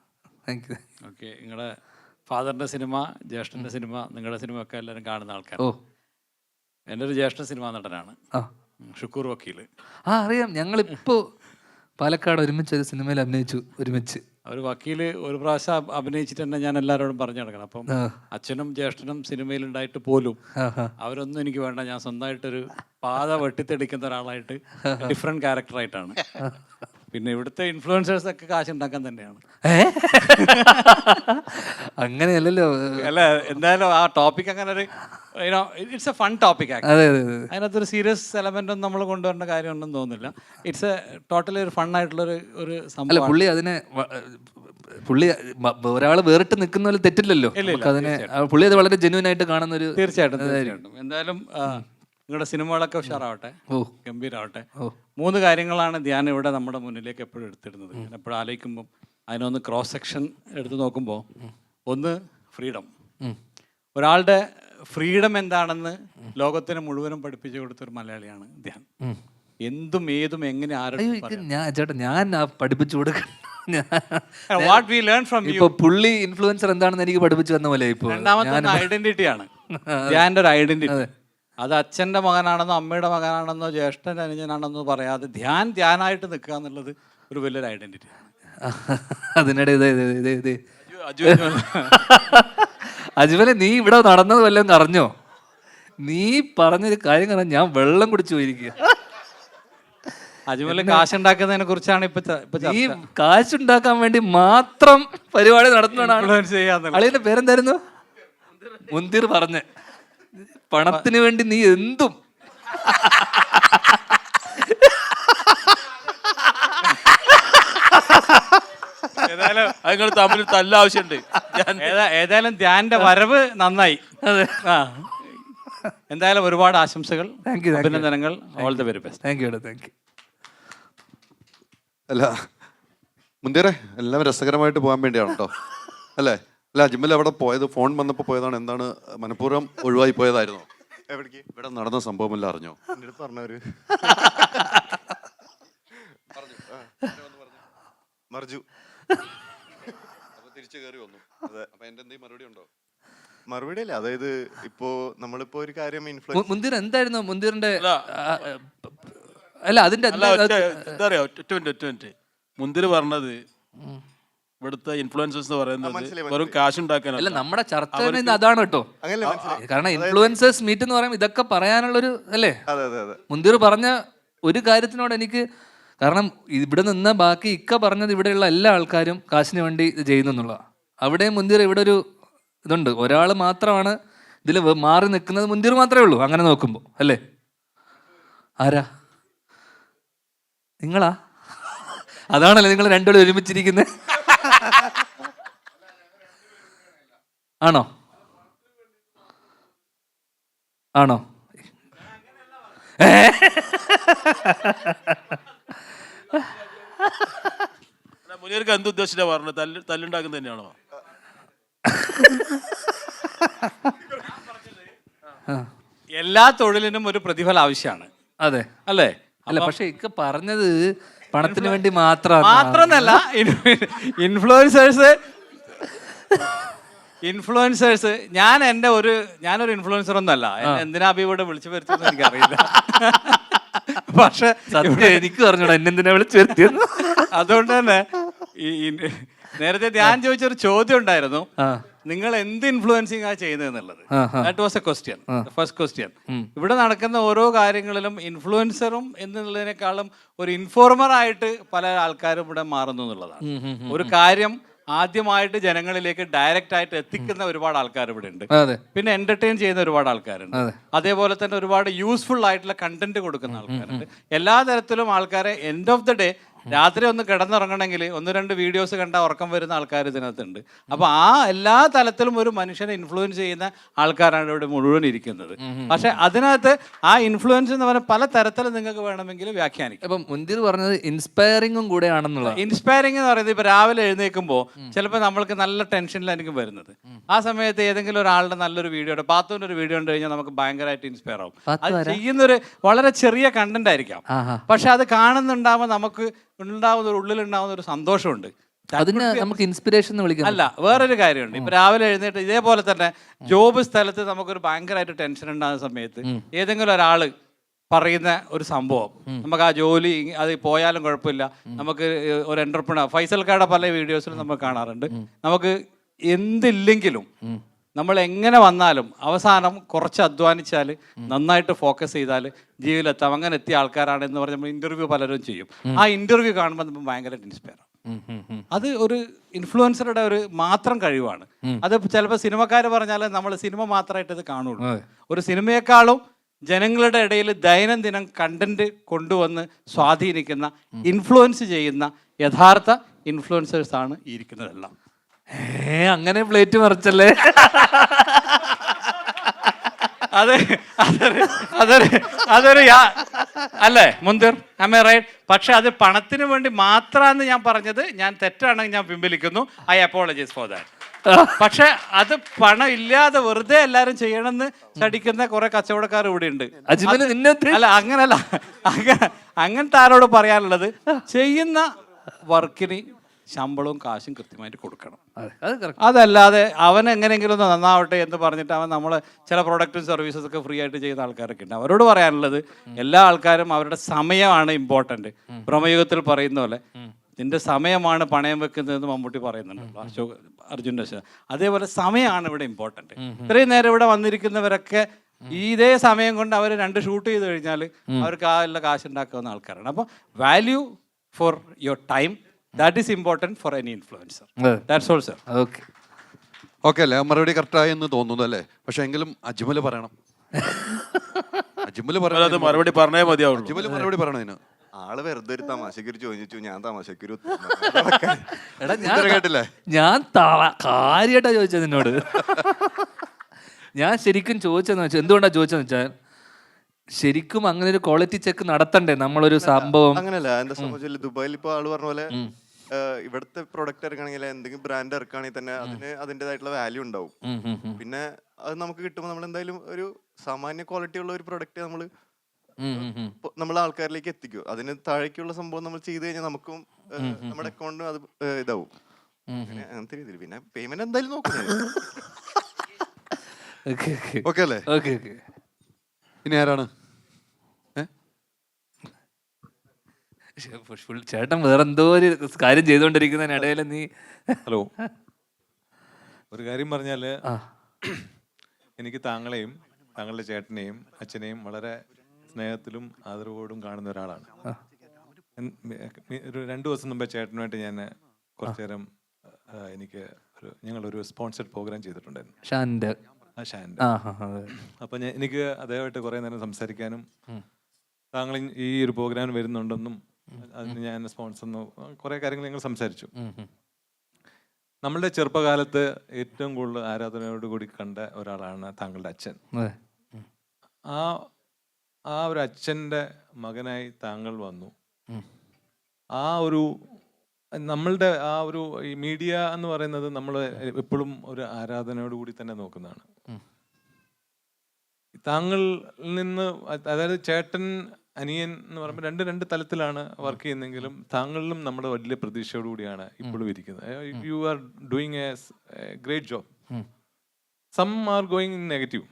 Thank you. Okay, നിങ്ങളുടെ ഫാദറിൻ്റെ സിനിമ, ജ്യേഷ്ഠൻ്റെ സിനിമ, നിങ്ങളുടെ സിനിമ ഒക്കെ എല്ലാവരും കാണുന്ന ആൾക്കാർ. ഓ, എൻ്റെ ഒരു ജ്യേഷ്ഠ സിനിമാ നടനാണ്, ആ ഷുക്കൂർ വക്കീൽ. ആ അറിയാം. ഞങ്ങളിപ്പോ പാലക്കാട് ഒരുമിച്ച് ഒരു സിനിമയിൽ അഭിനയിച്ചു ഒരുമിച്ച്. ഒരു വക്കീൽ ഒരു പ്രാവശ്യം അഭിനയിച്ചിട്ട് തന്നെ ഞാൻ എല്ലാവരോടും പറഞ്ഞു നടക്കണം. അപ്പം ആ. അച്ഛനും ജ്യേഷ്ഠനും സിനിമയിലുണ്ടായിട്ട് പോലും ആ, ആ. അവരൊന്നും എനിക്ക് വേണ്ട, ഞാൻ സ്വന്തമായിട്ടൊരു പാത വെട്ടിത്തെടിക്കുന്ന ഒരാളായിട്ട് ഡിഫറെൻറ്റ് ക്യാരക്ടറായിട്ടാണ്. പിന്നെ ഇവിടുത്തെ ഇൻഫ്ലുവൻസേഴ്സ് ഒക്കെ കാശ് ഉണ്ടാക്കാൻ തന്നെയാണ്. അങ്ങനെയല്ലല്ലോ. അല്ല, എന്തായാലും ആ ടോപ്പിക് അങ്ങനെ ഒരു ഇറ്റ്സ് എ ഫൺ ടോപ്പിക്. അതെ അതെ അതെ. അതിനകത്തൊരു സീരിയസ് എലമെന്റ് ഒന്നും നമ്മൾ കൊണ്ടുവരേണ്ട കാര്യമൊന്നും തോന്നുന്നില്ല. ഇറ്റ്സ് എ ടോട്ടലി ഒരു ഫൺ ആയിട്ടുള്ള ഒരു അല്ല, സംഭവം. പുള്ളി അതിനെ പുള്ളി ഒരാള് വേറിട്ട് നിൽക്കുന്ന പോലെ തെറ്റില്ലല്ലോ. നമുക്ക് അതിനെ പുള്ളി അത് വളരെ ജെന്യൂൻ ആയിട്ട് കാണുന്ന ഒരു. തീർച്ചയായിട്ടും. എന്തായാലും നിങ്ങളുടെ സിനിമകളൊക്കെ ഉഷാറാവട്ടെ, ഓ, ഗംഭീരാവട്ടെ. ഓ. 3 കാര്യങ്ങളാണ് ധ്യാൻ ഇവിടെ നമ്മുടെ മുന്നിലേക്ക് എപ്പോഴും എടുത്തിടുന്നത്. ഞാൻ എപ്പോഴും ആലോചിക്കുമ്പോൾ അതിനൊന്ന് ക്രോസ് സെക്ഷൻ എടുത്ത് നോക്കുമ്പോൾ, ഒന്ന് ഫ്രീഡം. ഒരാളുടെ ഫ്രീഡം എന്താണെന്ന് ലോകത്തിന് മുഴുവനും പഠിപ്പിച്ചു കൊടുത്തൊരു മലയാളിയാണ് ധ്യാൻ. എന്തും ഏതും എങ്ങനെ ചേട്ടാ ഞാൻ പഠിപ്പിച്ചു കൊടുക്കണം. What we learn from you. ഇപ്പൊ പുള്ളി ഇൻഫ്ലുവൻസർ എന്താണെന്ന് എനിക്ക് പഠിപ്പിച്ചു തന്ന പോലെ ഇപ്പൊ രണ്ടാമത്തെ ഐഡന്റിറ്റിയാണ് ധ്യാന്റെ ഒരു ഐഡന്റിറ്റി. അത് അച്ഛൻ്റെ മകനാണെന്നോ അമ്മയുടെ മകനാണെന്നോ ജ്യേഷ്ഠൻ്റെ അനുജനാണെന്നോ പറയാതെ ധ്യാനായിട്ട് നിൽക്കുക എന്നുള്ളത് ഒരു വലിയൊരു ഐഡന്റിറ്റിയാണ്. അതിനിടെ അജ്മലെ, നീ ഇവിടെ നടന്നത് വല്ലതും അറിഞ്ഞോ? നീ പറഞ്ഞൊരു കാര്യം കാരണം ഞാൻ വെള്ളം കുടിച്ചു പോയിരിക്കുക. അജ്മല് കാശുണ്ടാക്കുന്നതിനെ കുറിച്ചാണ് ഇപ്പൊ ഈ കാശുണ്ടാക്കാൻ വേണ്ടി മാത്രം പരിപാടി നടത്തുന്നതാണ്. ഇൻഫ്ലുവൻസ് ചെയ്യാന്നുള്ളത്. അളിയന്റെ പേരെന്തായിരുന്നു? മുന്തിർ പറഞ്ഞ് പണത്തിന് വേണ്ടി നീ എന്തും. നിങ്ങൾ തമ്മിൽ തല്ല ആവശ്യമുണ്ട്. ഏതായാലും ധ്യാന്റെ വരവ് നന്നായി. ആ, എന്തായാലും ഒരുപാട് ആശംസകൾ, അഭിനന്ദനങ്ങൾ. All the very best. Thank you. Thank you. അല്ല മുന്തേറെ, എല്ലാം രസകരമായിട്ട് പോകാൻ വേണ്ടിയാണ് കേട്ടോ, അല്ലേ? അല്ല, അജ്മൽ അവിടെ പോയത് ഫോൺ വന്നപ്പോൾ പോയതാണ്. എന്താണ്, മനഃപൂർവ്വം ഒഴിവായി പോയതായിരുന്നോ? എവിടേക്ക്? ഇവിടെ നടന്ന സംഭവമല്ല അറിഞ്ഞോ? എൻ്റെ അടുത്ത് പറഞ്ഞവര് മർജു തിരിച്ചു കയറി വന്നു. അതെ. അപ്പൊ എന്റെ എന്തെങ്കിലും മറുപടി ഉണ്ടോ? മറുപടി അല്ല. അതായത് ഇപ്പോ നമ്മളിപ്പോ ഒരു കാര്യം മുന്തിർ എന്തായിരുന്നു മുന്തിറിന്റെ? അല്ല, അതിന്റെ എന്താ പറയാ, ഒറ്റ മിനിറ്റ്. മുന്തിർ പറഞ്ഞത് ഇവിടുത്തെ ഇൻഫ്ലുവൻസേഴ്സ് എന്ന് പറയുന്നത് വെറും കാശുണ്ടാക്കാനല്ല. അല്ല, നമ്മുടെ ചർച്ച അതാണ് കേട്ടോ. കാരണം ഇൻഫ്ലുവൻസേഴ്സ് മീറ്റ് എന്ന് പറയുമ്പോൾ ഇതൊക്കെ പറയാനുള്ളൊരു അല്ലേ. മുന്തിർ പറഞ്ഞ ഒരു കാര്യത്തിനോട് എനിക്ക്, കാരണം ഇവിടെ നിന്ന് ബാക്കി ഇക്ക പറഞ്ഞത് ഇവിടെയുള്ള എല്ലാ ആൾക്കാരും കാശിന് വേണ്ടി ഇത് ചെയ്യുന്നു എന്നുള്ളതാണ്. അവിടെ മുന്തിർ ഇവിടെ ഒരു ഇതുണ്ട്, ഒരാൾ മാത്രമാണ് ഇതിൽ മാറി നിൽക്കുന്നത്. മുന്തിർ മാത്രമേ ഉള്ളൂ അങ്ങനെ നോക്കുമ്പോൾ, അല്ലേ? ആരാ? നിങ്ങളാ? അതാണല്ലോ നിങ്ങൾ രണ്ടുപേരും ഒരുമിച്ചിരിക്കുന്നത്. ആണോ? ആണോ? മുനീർക്ക് എന്ത് ഉദ്ദേശിച്ചാ പറഞ്ഞത്? തല്ലുണ്ടാക്കുന്ന തന്നെയാണോ? എല്ലാ തൊഴിലിനും ഒരു പ്രതിഫലം ആവശ്യമാണ്. അതെ അല്ലേ? അല്ല, പക്ഷെ ഇക്ക പറഞ്ഞത് പണത്തിന് വേണ്ടി മാത്രമല്ല. ഇൻഫ്ലുവൻസേഴ്സ് ഞാനൊരു ഇൻഫ്ലുവൻസർ ഒന്നല്ല. എന്തിനാ ഇവിടെ വിളിച്ചു വരുത്തുന്നത് എനിക്കറിയില്ല. പക്ഷെ എനിക്ക് പറഞ്ഞോടാ എന്നെന്തിനാ വിളിച്ചു വരുത്തിയത്. അതുകൊണ്ട് തന്നെ നേരത്തെ ധ്യാൻ ചോദിച്ചൊരു ചോദ്യം ഉണ്ടായിരുന്നു, നിങ്ങൾ എന്ത് ഇൻഫ്ലുവൻസിങ് ആ ചെയ്യുന്നത് എന്നുള്ളത്. That was A question, first question. ഇവിടെ നടക്കുന്ന ഓരോ കാര്യങ്ങളിലും ഇൻഫ്ലുവൻസറും എന്നുള്ളതിനേക്കാളും ഒരു ഇൻഫോർമർ ആയിട്ട് പല ആൾക്കാരും ഇവിടെ മാറുന്നു എന്നുള്ളതാണ്. ഒരു കാര്യം ആദ്യമായിട്ട് ജനങ്ങളിലേക്ക് ഡയറക്റ്റ് ആയിട്ട് എത്തിക്കുന്ന ഒരുപാട് ആൾക്കാർ ഇവിടെ ഉണ്ട്. പിന്നെ എന്റർടൈൻ ചെയ്യുന്ന ഒരുപാട് ആൾക്കാരുണ്ട്. അതേപോലെ തന്നെ ഒരുപാട് യൂസ്ഫുൾ ആയിട്ടുള്ള കണ്ടന്റ് കൊടുക്കുന്ന ആൾക്കാരുണ്ട്. എല്ലാ തരത്തിലും ആൾക്കാരെ എൻഡ് ഓഫ് ദ ഡേ രാത്രി ഒന്ന് കിടന്നുറങ്ങണമെങ്കിൽ 1-2 വീഡിയോസ് കണ്ട ഉറക്കം വരുന്ന ആൾക്കാർ ഇതിനകത്തുണ്ട്. അപ്പോൾ ആ എല്ലാ തലത്തിലും ഒരു മനുഷ്യനെ ഇൻഫ്ലുവൻസ് ചെയ്യുന്ന ആൾക്കാരാണ് ഇവിടെ മുഴുവൻ ഇരിക്കുന്നത്. പക്ഷെ അതിനകത്ത് ആ ഇൻഫ്ലുവൻസ് എന്ന് പറഞ്ഞാൽ പല തരത്തിൽ നിങ്ങൾക്ക് വേണമെങ്കിൽ വ്യാഖ്യാനിക്കാം. അപ്പം മുന്തിർ പറഞ്ഞത് ഇൻസ്പയറിങ്ങും കൂടെ ആണെന്നുള്ളത്. ഇൻസ്പയറിംഗ് എന്ന് പറയുന്നത് ഇപ്പോൾ രാവിലെ എഴുന്നേൽക്കുമ്പോൾ ചിലപ്പോൾ നമ്മൾക്ക് നല്ല ടെൻഷനിലായിരിക്കും വരുന്നത്. ആ സമയത്ത് ഏതെങ്കിലും ഒരാളുടെ നല്ലൊരു വീഡിയോ, പാത്തുവിൻ്റെ ഒരു വീഡിയോ കണ്ടു കഴിഞ്ഞാൽ നമുക്ക് ഭയങ്കരമായിട്ട് ഇൻസ്പയർ ആവും. അത് ചെയ്യുന്നൊരു വളരെ ചെറിയ കണ്ടന്റ് ആയിരിക്കാം, പക്ഷെ അത് കാണുന്നുണ്ടാവുമ്പോൾ നമുക്ക് ഉള്ളിലുണ്ടാവുന്ന ഒരു സന്തോഷമുണ്ട്. അതിന് നമുക്ക് ഇൻസ്പിറേഷൻ എന്ന് വിളിക്കാം. അല്ല, വേറൊരു കാര്യമുണ്ട്. ഇപ്പൊ രാവിലെ എഴുന്നേറ്റ് ഇതേപോലെ തന്നെ ജോബ് സ്ഥലത്ത് നമുക്കൊരു ഭയങ്കരമായിട്ട് ടെൻഷൻ ഉണ്ടാകുന്ന സമയത്ത് ഏതെങ്കിലും ഒരാള് പറയുന്ന ഒരു സംഭവം, നമുക്ക് ആ ജോലി അത് പോയാലും കുഴപ്പമില്ല, നമുക്ക് ഒരു എന്റർപ്രണർ ഫൈസൽക്കാരുടെ പല വീഡിയോസിലും നമ്മൾ കാണാറുണ്ട്, നമുക്ക് എന്തില്ലെങ്കിലും നമ്മൾ എങ്ങനെ വന്നാലും അവസാനം കുറച്ച് അധ്വാനിച്ചാൽ നന്നായിട്ട് ഫോക്കസ് ചെയ്താൽ ജീവിതത്തിലെത്താം, അങ്ങനെ എത്തിയ ആൾക്കാരാണ് എന്ന് പറഞ്ഞ് നമ്മൾ ഇന്റർവ്യൂ പലരും ചെയ്യും. ആ ഇന്റർവ്യൂ കാണുമ്പോൾ നമ്മൾ ഭയങ്കര ഇൻസ്പയർ ആവും. അത് ഒരു ഇൻഫ്ലുവൻസറുടെ ഒരു മാത്രം കഴിവാണ്. അത് ചിലപ്പോൾ സിനിമക്കാർ പറഞ്ഞാൽ നമ്മൾ സിനിമ മാത്രമായിട്ട് ഇത് കാണുള്ളൂ. ഒരു സിനിമയെക്കാളും ജനങ്ങളുടെ ഇടയിൽ ദൈനംദിനം കണ്ടന്റ് കൊണ്ടുവന്ന് സ്വാധീനിക്കുന്ന, ഇൻഫ്ലുവൻസ് ചെയ്യുന്ന യഥാർത്ഥ ഇൻഫ്ലുവൻസേഴ്സ് ആണ് ഈ ഇരിക്കുന്നതെല്ലാം. അങ്ങനെ പ്ലേറ്റ് മറിച്ചല്ലേ? അതൊരു അല്ലേ മുന്തിർ, am I right? പക്ഷെ അത് പണത്തിന് വേണ്ടി മാത്രമാണ് ഞാൻ പറഞ്ഞത്. ഞാൻ തെറ്റാണെങ്കിൽ ഞാൻ പിൻവലിക്കുന്നു. I apologise for that. പക്ഷെ അത് പണം ഇല്ലാതെ വെറുതെ എല്ലാരും ചെയ്യണമെന്ന് ചടിക്കുന്ന കുറെ കച്ചവടക്കാർ ഇവിടെ ഉണ്ട്. അല്ല, അങ്ങനല്ല, അങ്ങനത്തെ ആരോട് പറയാനുള്ളത്, ചെയ്യുന്ന വർക്കിന് ശമ്പളവും കാശും കൃത്യമായിട്ട് കൊടുക്കണം. അതല്ലാതെ അവൻ എങ്ങനെയെങ്കിലും ഒന്ന് നന്നാവട്ടെ എന്ന് പറഞ്ഞിട്ട് അവൻ നമ്മളെ ചില പ്രൊഡക്റ്റും സർവീസസ് ഒക്കെ ഫ്രീ ആയിട്ട് ചെയ്യുന്ന ആൾക്കാരൊക്കെ ഉണ്ട്. അവരോട് പറയാനുള്ളത്, എല്ലാ ആൾക്കാരും അവരുടെ സമയമാണ് ഇമ്പോർട്ടൻറ്റ്. ബ്രഹ്മയുഗത്തിൽ പറയുന്ന പോലെ നിന്റെ സമയമാണ് പണയം വെക്കുന്നതെന്ന് മമ്മൂട്ടി പറയുന്നുണ്ടല്ലോ, അർജുൻ്റെ. അതേപോലെ സമയമാണ് ഇവിടെ ഇമ്പോർട്ടൻറ്റ്. ഇത്രയും നേരം ഇവിടെ വന്നിരിക്കുന്നവരൊക്കെ ഇതേ സമയം കൊണ്ട് അവർ 2 ഷൂട്ട് ചെയ്ത് കഴിഞ്ഞാൽ അവർക്ക് ആ എല്ലാ കാശ് ഉണ്ടാക്കുന്ന ആൾക്കാരാണ്. അപ്പോൾ value for your time, that is important for any influencer. That's all, sir. Okay അല്ലേ? മറുപടി കറക്റ്റായി എന്ന് തോന്നുന്നു അല്ലേ? പക്ഷെ എങ്കിലും അജ്മൽ പറയണം. അജ്മൽ മറുപടി പറഞ്ഞേ മതിയാവുള്ളൂ. അജ്മൽ മറുപടി പറയണം ഇതിന്. ആള് വെറുതെ ഒരു തമാശക്കൊരു ചോദിച്ചു, ഞാൻ തമാശക്കൊരു കേട്ടില്ലേ? ഞാൻ കാര്യമായിട്ടാ ചോദിച്ചത് നിന്നോട്. ഞാൻ ശരിക്കും ചോദിച്ചതെന്ന് വെച്ചാൽ, എന്തുകൊണ്ടാ ചോദിച്ചതെന്ന് വെച്ചാൽ, ശരിക്കും അങ്ങനെ ഒരു ക്വാളിറ്റി ചെക്ക് നടത്തണ്ടേ നമ്മളൊരു സംഭവം? അങ്ങനല്ല, എന്താ സംഭവിച്ചാൽ ദുബായിൽ ഇപ്പൊ ആള് പറഞ്ഞ പോലെ ഇവിടുത്തെ പ്രൊഡക്റ്റ് ഇറക്കുകയാണെങ്കിൽ എന്തെങ്കിലും ബ്രാൻഡ് ഇറക്കുകയാണെങ്കിൽ തന്നെ അതിന് അതിൻ്റെതായിട്ടുള്ള വാല്യൂ ഉണ്ടാവും. പിന്നെ അത് നമുക്ക് കിട്ടുമ്പോൾ നമ്മൾ എന്തായാലും ഒരു സാമാന്യ ക്വാളിറ്റി ഉള്ള ഒരു പ്രൊഡക്റ്റ് നമ്മൾ ആൾക്കാരിലേക്ക് എത്തിക്കും. അതിന് താഴേക്കുള്ള സംഭവം നമ്മൾ ചെയ്ത് കഴിഞ്ഞാൽ നമുക്കും നമ്മുടെ അക്കൗണ്ടും അത് ഇതാവും. അങ്ങനത്തെ രീതിയിൽ പിന്നെ പേയ്മെന്റ് എന്തായാലും നോക്കുന്നത്. ഓക്കെ അല്ലേ? ഇനി ആരാണ്? ചേട്ടൻ വേറെന്തോ ഒരു കാര്യം ചെയ്തുകൊണ്ടിരിക്കുന്നതിനിടയിൽ നീ. ഹലോ, ഒരു കാര്യം പറഞ്ഞാല്, എനിക്ക് താങ്കളെയും താങ്കളുടെ ചേട്ടനെയും അച്ഛനെയും വളരെ സ്നേഹത്തിലും ആദരവോടും കാണുന്ന ഒരാളാണ്. ഒരു 2 ദിവസം മുമ്പേ ചേട്ടനുമായിട്ട് ഞാൻ കുറച്ചു നേരം ഞങ്ങളൊരു സ്പോൺസർഡ് പ്രോഗ്രാം ചെയ്തിട്ടുണ്ടായിരുന്നു, ഷാൻ്റെ. അപ്പൊ എനിക്ക് അദ്ദേഹമായിട്ട് കുറെ നേരം സംസാരിക്കാനും, താങ്കൾ ഈ ഒരു പ്രോഗ്രാമിന് വരുന്നുണ്ടെന്നും അതിന് ഞാൻ സ്പോൺസർ കുറെ കാര്യങ്ങൾ ഞങ്ങൾ സംസാരിച്ചു. നമ്മളുടെ ചെറുപ്പകാലത്ത് ഏറ്റവും കൂടുതൽ ആരാധനയോട് കൂടി കണ്ട ഒരാളാണ് താങ്കളുടെ അച്ഛൻ. ആ ഒരു അച്ഛൻ്റെ മകനായി താങ്കൾ വന്നു. ആ ഒരു നമ്മളുടെ ആ ഒരു ഈ മീഡിയ എന്ന് പറയുന്നത് നമ്മൾ എപ്പോഴും ഒരു ആരാധനയോട് കൂടി തന്നെ നോക്കുന്നതാണ്. താങ്കളിൽ നിന്ന്, അതായത് ചേട്ടൻ അനിയൻ എന്ന് പറയുമ്പോൾ രണ്ട് തലത്തിലാണ് വർക്ക് ചെയ്യുന്നെങ്കിലും താങ്കളിലും നമ്മുടെ വലിയ പ്രതീക്ഷയോടുകൂടിയാണ് ഇപ്പോഴും ഇരിക്കുന്നത്. You are doing a great job. Some are going in negative.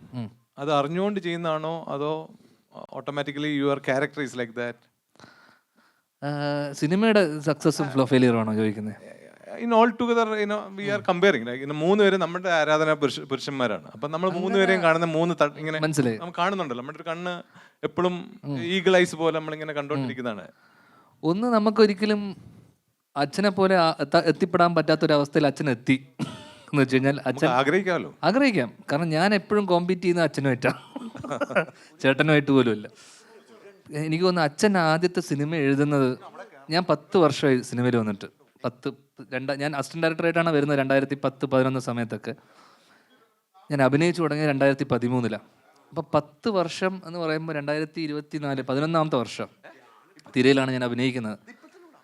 അത് അറിഞ്ഞുകൊണ്ട് ചെയ്യുന്നതാണോ അതോ automatically your character is like that? സിനിമയുടെ സക്സസും ഫെയിലിയറും ആണോ ചോദിക്കുന്നത്? In all together we are comparing. Like 3 പേര് നമ്മുടെ ആരാധന പുരുഷന്മാരാണ്. അപ്പൊ നമ്മൾ 3 പേരെയും കാണുന്ന 3 ഇങ്ങനെ നമ്മൾ കാണുന്നുണ്ടല്ലോ. നമ്മുടെ ഒരു കണ്ണ് എപ്പോഴും ഈഗിൾ ഐസ് പോലെ നമ്മളിങ്ങനെ കണ്ടോണ്ടിരിക്കുന്നതാണ്. ഒന്ന്, നമുക്കൊരിക്കലും അച്ഛനെ പോലെ എത്തിപ്പെടാൻ പറ്റാത്തൊരവസ്ഥയിൽ അച്ഛൻ എത്തി എന്ന് വെച്ച് കഴിഞ്ഞാൽ അച്ഛൻ ആഗ്രഹിക്കാം. കാരണം ഞാൻ എപ്പോഴും കോമ്പീറ്റ് ചെയ്യുന്ന അച്ഛനുമായിട്ടാണ്, ചേട്ടനുമായിട്ട് പോലും ഇല്ല. എനിക്ക് തോന്നുന്നു അച്ഛൻ ആദ്യത്തെ സിനിമ എഴുതുന്നത് ഞാൻ 10 വർഷമായി സിനിമയിൽ വന്നിട്ട്. ഞാൻ അസിസ്റ്റന്റ് ഡയറക്ടറായിട്ടാണ് വരുന്നത് 2010-11 സമയത്തൊക്കെ. ഞാൻ അഭിനയിച്ചു തുടങ്ങിയത് 2013-ലാണ്. അപ്പോൾ 10 വർഷം എന്ന് പറയുമ്പോൾ 2024 11-ാമത്തെ വർഷം തിരയിലാണ് ഞാൻ അഭിനയിക്കുന്നത്.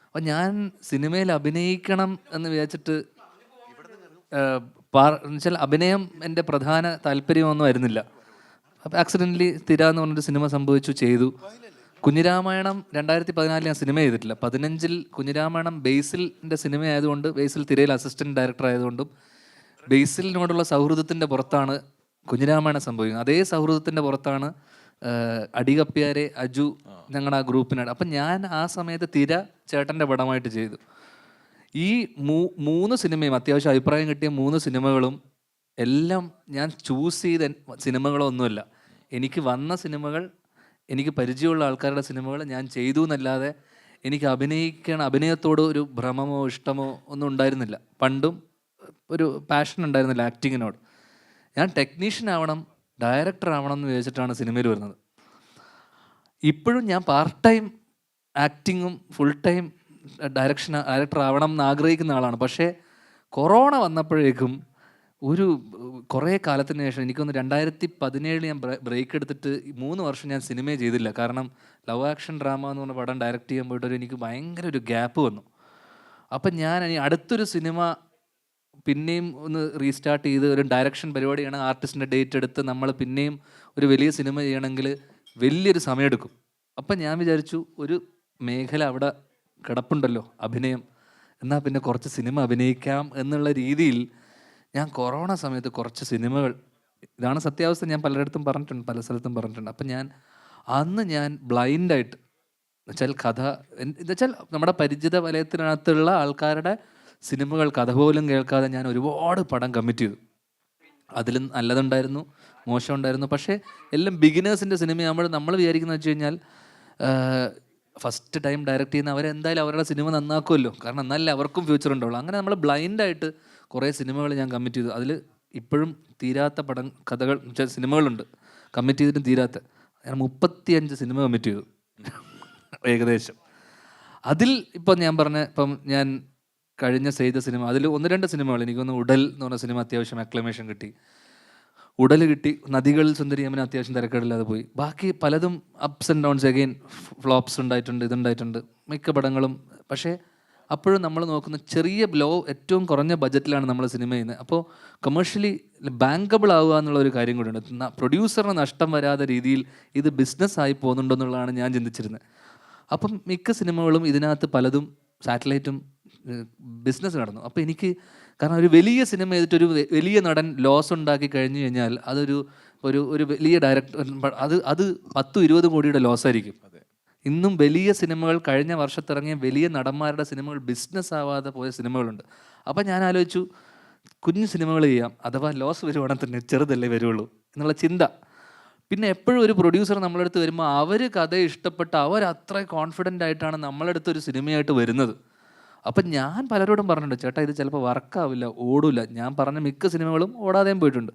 അപ്പം ഞാൻ സിനിമയിൽ അഭിനയിക്കണം എന്ന് വിചാരിച്ചിട്ട് എന്നുവെച്ചാൽ അഭിനയം എൻ്റെ പ്രധാന താല്പര്യമൊന്നും ആയിരുന്നില്ല. അപ്പോൾ ആക്സിഡൻ്റലി തിര എന്ന് പറഞ്ഞൊരു സിനിമ സംഭവിച്ചു, ചെയ്തു. കുഞ്ഞിരാമായണം 2014 ഞാൻ സിനിമ ചെയ്തിട്ടില്ല. 15-ൽ കുഞ്ഞിരാമായണം ബേസിലിൻ്റെ സിനിമ ആയതുകൊണ്ട്, ബേസിൽ തിരയിൽ അസിസ്റ്റൻറ്റ് ഡയറക്ടർ ആയതുകൊണ്ട് ബേസിലിനോടുള്ള സൗഹൃദത്തിൻ്റെ പുറത്താണ് കുഞ്ഞിരാമായണം സംഭവിക്കുന്നത്. അതേ സൗഹൃദത്തിൻ്റെ പുറത്താണ് അടികപ്പ്യാരെ അജു ഞങ്ങളുടെ ആ ഗ്രൂപ്പിനാണ്. അപ്പം ഞാൻ ആ സമയത്ത് തിര ചേട്ടൻ്റെ പടമായിട്ട് ചെയ്തു. ഈ 3 സിനിമയും അത്യാവശ്യം അഭിപ്രായം കിട്ടിയ 3 സിനിമകളും എല്ലാം ഞാൻ ചൂസ് ചെയ്ത സിനിമകളൊന്നുമല്ല. എനിക്ക് വന്ന സിനിമകൾ, എനിക്ക് പരിചയമുള്ള ആൾക്കാരുടെ സിനിമകൾ ഞാൻ ചെയ്തു എന്നല്ലാതെ എനിക്ക് അഭിനയത്തോട് ഒരു ഭ്രമമോ ഇഷ്ടമോ ഒന്നും ഉണ്ടായിരുന്നില്ല. പണ്ടും ഒരു പാഷൻ ഉണ്ടായിരുന്നില്ല ആക്ടിങ്ങിനോട്. ഞാൻ ടെക്നീഷ്യൻ ആവണം, ഡയറക്ടർ ആവണം എന്ന് വിചാരിച്ചിട്ടാണ് സിനിമയിൽ വരുന്നത്. ഇപ്പോഴും ഞാൻ പാർട്ട് ടൈം ആക്ടിങ്ങും ഫുൾ ടൈം ഡയറക്ടർ ആവണം എന്ന് ആഗ്രഹിക്കുന്ന ആളാണ്. പക്ഷേ കൊറോണ വന്നപ്പോഴേക്കും കുറേ കാലത്തിന് ശേഷം, എനിക്കൊന്ന് 2017 ഞാൻ ബ്രേക്ക് എടുത്തിട്ട് 3 വർഷം ഞാൻ സിനിമയെ ചെയ്തില്ല. കാരണം ലവ് ആക്ഷൻ ഡ്രാമ എന്ന് പറഞ്ഞ പടം ഡയറക്റ്റ് ചെയ്യാൻ പോയിട്ട് എനിക്ക് ഭയങ്കര ഒരു ഗ്യാപ്പ് വന്നു. അപ്പം ഞാൻ ഇനി അടുത്തൊരു സിനിമ പിന്നെയും ഒന്ന് റീസ്റ്റാർട്ട് ചെയ്ത് ഒരു ഡയറക്ഷൻ പരിപാടിയാണ്, ആർട്ടിസ്റ്റിൻ്റെ ഡേറ്റ് എടുത്ത് നമ്മൾ പിന്നെയും ഒരു വലിയ സിനിമ ചെയ്യണമെങ്കിൽ വലിയൊരു സമയമെടുക്കും. അപ്പം ഞാൻ വിചാരിച്ചു ഒരു മേഖല അവിടെ കിടപ്പുണ്ടല്ലോ, അഭിനയം, എന്നാൽ പിന്നെ കുറച്ച് സിനിമ അഭിനയിക്കാം എന്നുള്ള രീതിയിൽ ഞാൻ കൊറോണ സമയത്ത് കുറച്ച് സിനിമകൾ, ഇതാണ് സത്യാവസ്ഥ, ഞാൻ പലയിടത്തും പറഞ്ഞിട്ടുണ്ട്, പല സ്ഥലത്തും പറഞ്ഞിട്ടുണ്ട്. അപ്പം അന്ന് ഞാൻ ബ്ലൈൻഡായിട്ട് എന്നുവെച്ചാൽ എന്നുവെച്ചാൽ നമ്മുടെ പരിചിത വലയത്തിനകത്തുള്ള ആൾക്കാരുടെ സിനിമകൾ കഥ പോലും കേൾക്കാതെ ഞാൻ ഒരുപാട് പടം കമ്മിറ്റ് ചെയ്തു. അതിൽ നല്ലതുണ്ടായിരുന്നു, മോശമുണ്ടായിരുന്നു. പക്ഷേ എല്ലാം ബിഗിനേഴ്സിൻ്റെ സിനിമയാകുമ്പോൾ നമ്മൾ വിചാരിക്കുന്നത് വെച്ച് കഴിഞ്ഞാൽ ഫസ്റ്റ് ടൈം ഡയറക്റ്റ് ചെയ്യുന്ന അവരെന്തായാലും അവരുടെ സിനിമ നന്നാക്കുമല്ലോ, കാരണം എന്നാലേ അവർക്കും ഫ്യൂച്ചർ ഉണ്ടാവുള്ളൂ. അങ്ങനെ നമ്മൾ ബ്ലൈൻഡായിട്ട് കുറേ സിനിമകൾ ഞാൻ കമ്മിറ്റ് ചെയ്തു. അതിൽ ഇപ്പോഴും തീരാത്ത കഥകൾ സിനിമകളുണ്ട് കമ്മിറ്റ് ചെയ്തിട്ടും തീരാത്ത. ഞാൻ 35 സിനിമ കമ്മിറ്റ് ചെയ്തു ഏകദേശം. അതിൽ ഇപ്പം ഞാൻ കഴിഞ്ഞ ചെയ്ത സിനിമ, അതിൽ 1-2 സിനിമകൾ, എനിക്കൊന്ന് ഉടൽ എന്ന് പറഞ്ഞ സിനിമ അത്യാവശ്യം അക്ലമേഷൻ കിട്ടി, ഉടൽ കിട്ടി. നദികളിൽ സുന്ദരി യമന അത്യാവശ്യം തിരക്കേടില്ലാതെ പോയി. ബാക്കി പലതും ups and downs, again flops ഉണ്ടായിട്ടുണ്ട്, ഇതുണ്ടായിട്ടുണ്ട് മിക്ക പടങ്ങളും. പക്ഷേ അപ്പോഴും നമ്മൾ നോക്കുന്ന ചെറിയ ഏറ്റവും കുറഞ്ഞ ബഡ്ജറ്റിലാണ് നമ്മൾ സിനിമ ചെയ്യുന്നത്. അപ്പോൾ കമേഴ്ഷ്യലി ബാങ്കബിൾ ആവുക എന്നുള്ള ഒരു കാര്യം കൂടിയുണ്ട്. പ്രൊഡ്യൂസറിന് നഷ്ടം വരാത്ത രീതിയിൽ ഇത് ബിസിനസ്സായി പോകുന്നുണ്ടെന്നുള്ളതാണ് ഞാൻ ചിന്തിച്ചിരുന്നത്. അപ്പം മിക്ക സിനിമകളും ഇതിനകത്ത് പലതും സാറ്റലൈറ്റും ബിസിനസ് നടന്നു. അപ്പോൾ എനിക്ക്, കാരണം ഒരു വലിയ സിനിമ ചെയ്തിട്ടൊരു വലിയ നടൻ ലോസ് ഉണ്ടാക്കി കഴിഞ്ഞു കഴിഞ്ഞാൽ അതൊരു വലിയ ഡയറക്ടർ അത് 10-20 കോടിയുടെ ലോസായിരിക്കും. ഇന്നും വലിയ സിനിമകൾ, കഴിഞ്ഞ വർഷത്തിറങ്ങിയ വലിയ നടന്മാരുടെ സിനിമകൾ ബിസിനസ് ആവാതെ പോയ സിനിമകളുണ്ട്. അപ്പം ഞാൻ ആലോചിച്ചു, കുഞ്ഞു സിനിമകൾ ചെയ്യാം, അഥവാ ലോസ് വരുവാണെങ്കിൽ തന്നെ ചെറുതല്ലേ വരുള്ളൂ എന്നുള്ള ചിന്ത. പിന്നെ എപ്പോഴും ഒരു പ്രൊഡ്യൂസർ നമ്മളടുത്ത് വരുമ്പോൾ അവർ കഥ ഇഷ്ടപ്പെട്ട് അവരത്ര കോൺഫിഡൻ്റ് ആയിട്ടാണ് നമ്മളടുത്ത് ഒരു സിനിമയായിട്ട് വരുന്നത്. അപ്പം ഞാൻ പലരോടും പറഞ്ഞിട്ടുണ്ട്, ചേട്ടാ ഇത് ചിലപ്പോൾ വർക്കാവില്ല, ഓടില്ല. ഞാൻ പറഞ്ഞ മിക്ക സിനിമകളും ഓടാതെയും പോയിട്ടുണ്ട്.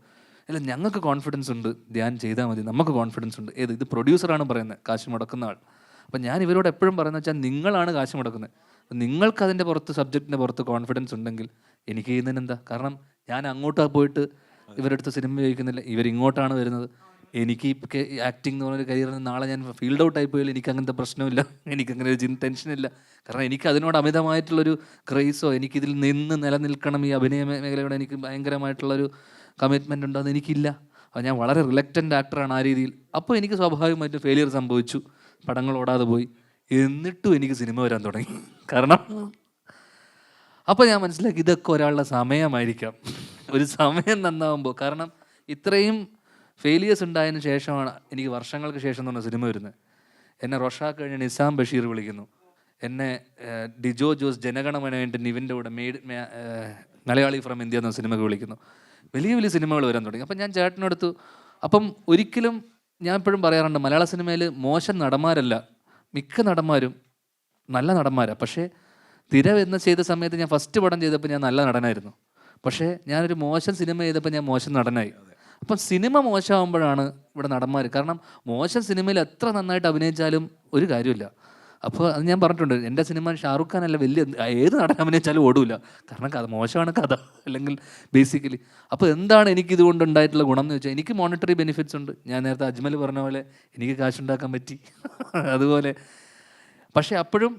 അല്ല, ഞങ്ങൾക്ക് കോൺഫിഡൻസ് ഉണ്ട്, ധ്യാൻ ചെയ്താൽ മതി, നമുക്ക് കോൺഫിഡൻസ് ഉണ്ട്. ഇത് പ്രൊഡ്യൂസറാണ് പറയുന്നത്, കാശ് മുടക്കുന്ന ആൾ. അപ്പം ഞാൻ ഇവരോട് എപ്പോഴും പറയുന്നത് വെച്ചാൽ നിങ്ങളാണ് കാശ് മുടക്കുന്നത്. നിങ്ങൾക്ക് അതിൻ്റെ പുറത്ത്, സബ്ജക്റ്റിൻ്റെ പുറത്ത് കോൺഫിഡൻസ് ഉണ്ടെങ്കിൽ എനിക്ക് ചെയ്യുന്നതിന് എന്താ? കാരണം ഞാൻ അങ്ങോട്ട് പോയിട്ട് ഇവരെടുത്ത് സിനിമ ചോദിക്കുന്നില്ല, ഇവരിങ്ങോട്ടാണ് വരുന്നത്. എനിക്ക് ആക്ടിങ് എന്ന് പറഞ്ഞൊരു കരിയറിൽ നാളെ ഞാൻ ഫീൽഡ് ഔട്ട് ആയി പോയാൽ എനിക്ക് അങ്ങനത്തെ പ്രശ്നമില്ല, എനിക്കങ്ങനെ ഒരു ടെൻഷനില്ല. കാരണം എനിക്ക് അതിനോട് അമിതമായിട്ടുള്ളൊരു ക്രേസോ, എനിക്കിതിൽ നിന്ന് നിലനിൽക്കണം, ഈ അഭിനയ മേഖലയോട് എനിക്ക് ഭയങ്കരമായിട്ടുള്ളൊരു കമ്മിറ്റ്മെൻ്റ് ഉണ്ടോ എന്ന് എനിക്കില്ല. അപ്പോൾ ഞാൻ വളരെ റിലക്റ്റൻ്റ് ആക്ടറാണ് ആ രീതിയിൽ. അപ്പോൾ എനിക്ക് സ്വാഭാവികമായിട്ടും ഫെയിലിയർ സംഭവിച്ചു, പടങ്ങൾ ഓടാതെ പോയി. എന്നിട്ടും എനിക്ക് സിനിമ വരാൻ തുടങ്ങി. കാരണം അപ്പോൾ ഞാൻ മനസ്സിലാക്കി ഇതൊക്കെ ഒരാളുടെ സമയമായിരിക്കാം, ഒരു സമയം നന്നാവുമ്പോൾ. കാരണം ഇത്രയും ഫെയിലിയേഴ്സ് ഉണ്ടായതിനു ശേഷമാണ് എനിക്ക് വർഷങ്ങൾക്ക് ശേഷം എന്ന് പറഞ്ഞ സിനിമ വരുന്നത്. എന്നെ റൊഷാക്ക് കഴിഞ്ഞ് നിസാം ബഷീർ വിളിക്കുന്നു, എന്നെ ഡിജോ ജോസ് ജനഗണമനേൻ്റെ നിവിൻ്റെ കൂടെ മലയാളി ഫ്രം ഇന്ത്യ എന്ന സിനിമക്ക് വിളിക്കുന്നു. വലിയ വലിയ സിനിമകൾ വരാൻ തുടങ്ങി. അപ്പം ഞാൻ ചേട്ടനെടുത്തു. അപ്പം ഒരിക്കലും ഞാൻ എപ്പോഴും പറയാറുണ്ട്, മലയാള സിനിമയിൽ മോശം നടന്മാരല്ല, മിക്ക നടന്മാരും നല്ല നടന്മാരാണ്. പക്ഷേ തിര എന്ന ചെയ്ത സമയത്ത് ഞാൻ ഫസ്റ്റ് പടം ചെയ്തപ്പോൾ ഞാൻ നല്ല നടനായിരുന്നു. പക്ഷേ ഞാനൊരു മോശം സിനിമ ചെയ്തപ്പോൾ ഞാൻ മോശം നടനായി. അപ്പം സിനിമ മോശമാകുമ്പോഴാണ് ഇവിടെ നടന്മാർ. കാരണം മോശം സിനിമയിൽ എത്ര നന്നായിട്ട് അഭിനയിച്ചാലും ഒരു കാര്യമില്ല. അപ്പോൾ അത് ഞാൻ പറഞ്ഞിട്ടുണ്ട്, എൻ്റെ സിനിമ ഷാറുഖ് ഖാൻ അല്ല വലിയ ഏത് നടൻ അഭിനയിച്ചാലും ഓടൂല, കാരണം കഥ മോശമാണ് കഥ അല്ലെങ്കിൽ ബേസിക്കലി. അപ്പോൾ എന്താണ് എനിക്ക് ഇതുകൊണ്ട് ഉണ്ടായിട്ടുള്ള ഗുണം എന്ന് വെച്ചാൽ എനിക്ക് മോണിറ്ററി ബെനിഫിറ്റ്സ് ഉണ്ട്. ഞാൻ നേരത്തെ അജ്മൽ പറഞ്ഞ പോലെ എനിക്ക് കാശുണ്ടാക്കാൻ പറ്റി അതുപോലെ. പക്ഷേ അപ്പോഴും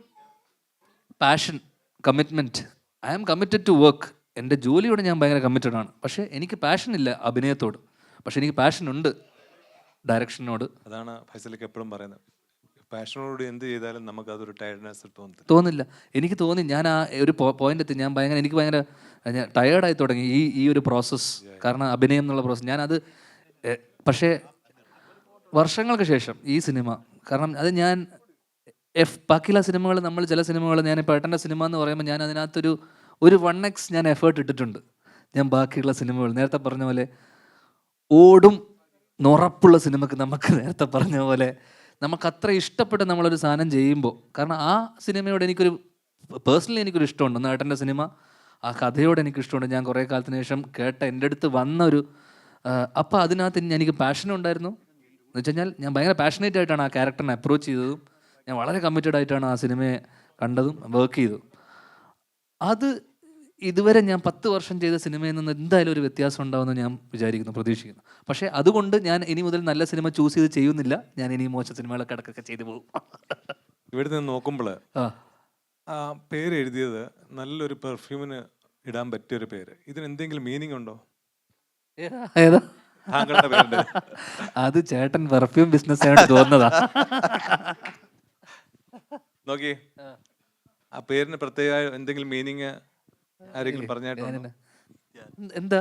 passion, commitment, I am committed to work. എൻ്റെ ജോലിയോട് ഞാൻ ഭയങ്കര കമ്മിറ്റഡ് ആണ്. പക്ഷേ എനിക്ക് പാഷനില്ല അഭിനയത്തോട്, പക്ഷേ എനിക്ക് പാഷനുണ്ട് ഡയറക്ഷനോട്. അതാണ് ഫൈസലിക്ക് എപ്പോഴും പറയുന്നത്, പാഷനോട് എന്ത് ചെയ്താലും നമുക്ക് അതൊരു ടയർഡ്നെസ് തോന്നില്ല. എനിക്ക് തോന്നി ഞാൻ ആ ഒരു പോയിന്റ് എത്തി, ഞാൻ ഭയങ്കര ഞാൻ ടയേർഡായി തുടങ്ങി ഈ ഒരു പ്രോസസ്സ്. കാരണം അഭിനയം എന്നുള്ള പ്രോസസ്സ് ഞാനത് പക്ഷേ വർഷങ്ങൾക്ക് ശേഷം ഈ സിനിമ, കാരണം അത് ഞാൻ ബാക്കിയുള്ള സിനിമകൾ, നമ്മൾ ചില സിനിമകൾ, ഞാനിപ്പോൾ ഏട്ടൻ്റെ സിനിമ എന്ന് പറയുമ്പോൾ ഞാൻ അതിനകത്തൊരു 1x ഞാൻ എഫേർട്ട് ഇട്ടിട്ടുണ്ട്. ഞാൻ ബാക്കിയുള്ള സിനിമകൾ നേരത്തെ പറഞ്ഞ പോലെ ഓടും നുറപ്പുള്ള സിനിമക്ക് നമുക്ക് നേരത്തെ പറഞ്ഞ പോലെ നമുക്ക് അത്ര ഇഷ്ടപ്പെട്ട് നമ്മളൊരു സാധനം ചെയ്യുമ്പോൾ, കാരണം ആ സിനിമയോട് എനിക്കൊരു പേഴ്സണലി എനിക്കൊരു ഇഷ്ടമുണ്ട്. ഒന്ന് ഏട്ടൻ്റെ സിനിമ, ആ കഥയോട് എനിക്ക് ഇഷ്ടമുണ്ട്. ഞാൻ കുറേ കാലത്തിന് ശേഷം കേട്ട എൻ്റെ അടുത്ത് വന്നൊരു അപ്പോൾ അതിനകത്ത് എനിക്ക് പാഷനും ഉണ്ടായിരുന്നു. എന്ന് വെച്ച് കഴിഞ്ഞാൽ ഞാൻ ഭയങ്കര പാഷനേറ്റ് ആയിട്ടാണ് ആ ക്യാരക്ടറിനെ അപ്രോച്ച് ചെയ്തതും, ഞാൻ വളരെ കമ്മിറ്റഡ് ആയിട്ടാണ് ആ സിനിമയെ കണ്ടതും വർക്ക് ചെയ്തതും. അത് ഇതുവരെ ഞാൻ 10 വർഷം ചെയ്ത സിനിമയിൽ നിന്ന് എന്തായാലും ഒരു വ്യത്യാസം ഉണ്ടാവുമെന്ന് ഞാൻ വിചാരിക്കുന്നു, പ്രതീക്ഷിക്കുന്നു. പക്ഷേ അതുകൊണ്ട് ഞാൻ ഇനി മുതൽ നല്ല സിനിമ ചൂസ് ചെയ്ത് ചെയ്യുന്നില്ല. ഞാൻ ഇനി മോശം സിനിമകളൊക്കെ ഇടക്കൊക്കെ ചെയ്തു പോകും. ഇവിടെ നിന്ന് നോക്കുമ്പോൾ ആ പേര് എഴുതിയത് നല്ലൊരു പെർഫ്യൂമിന് ഇടാൻ പറ്റിയൊരു പേര്. ഇതിന് എന്തെങ്കിലും മീനിങ് ഉണ്ടോ? ഏതാ? താങ്കളുടെ പേര് അത് ചേട്ടൻ പെർഫ്യൂം ബിസിനസ് ആയിട്ട് തോന്നുന്നതാ. നോക്കി, ആ പേരിന് പ്രത്യേക എന്തെങ്കിലും മീനിങ് ആരെങ്കിലും പറഞ്ഞായിട്ടോ? എന്താ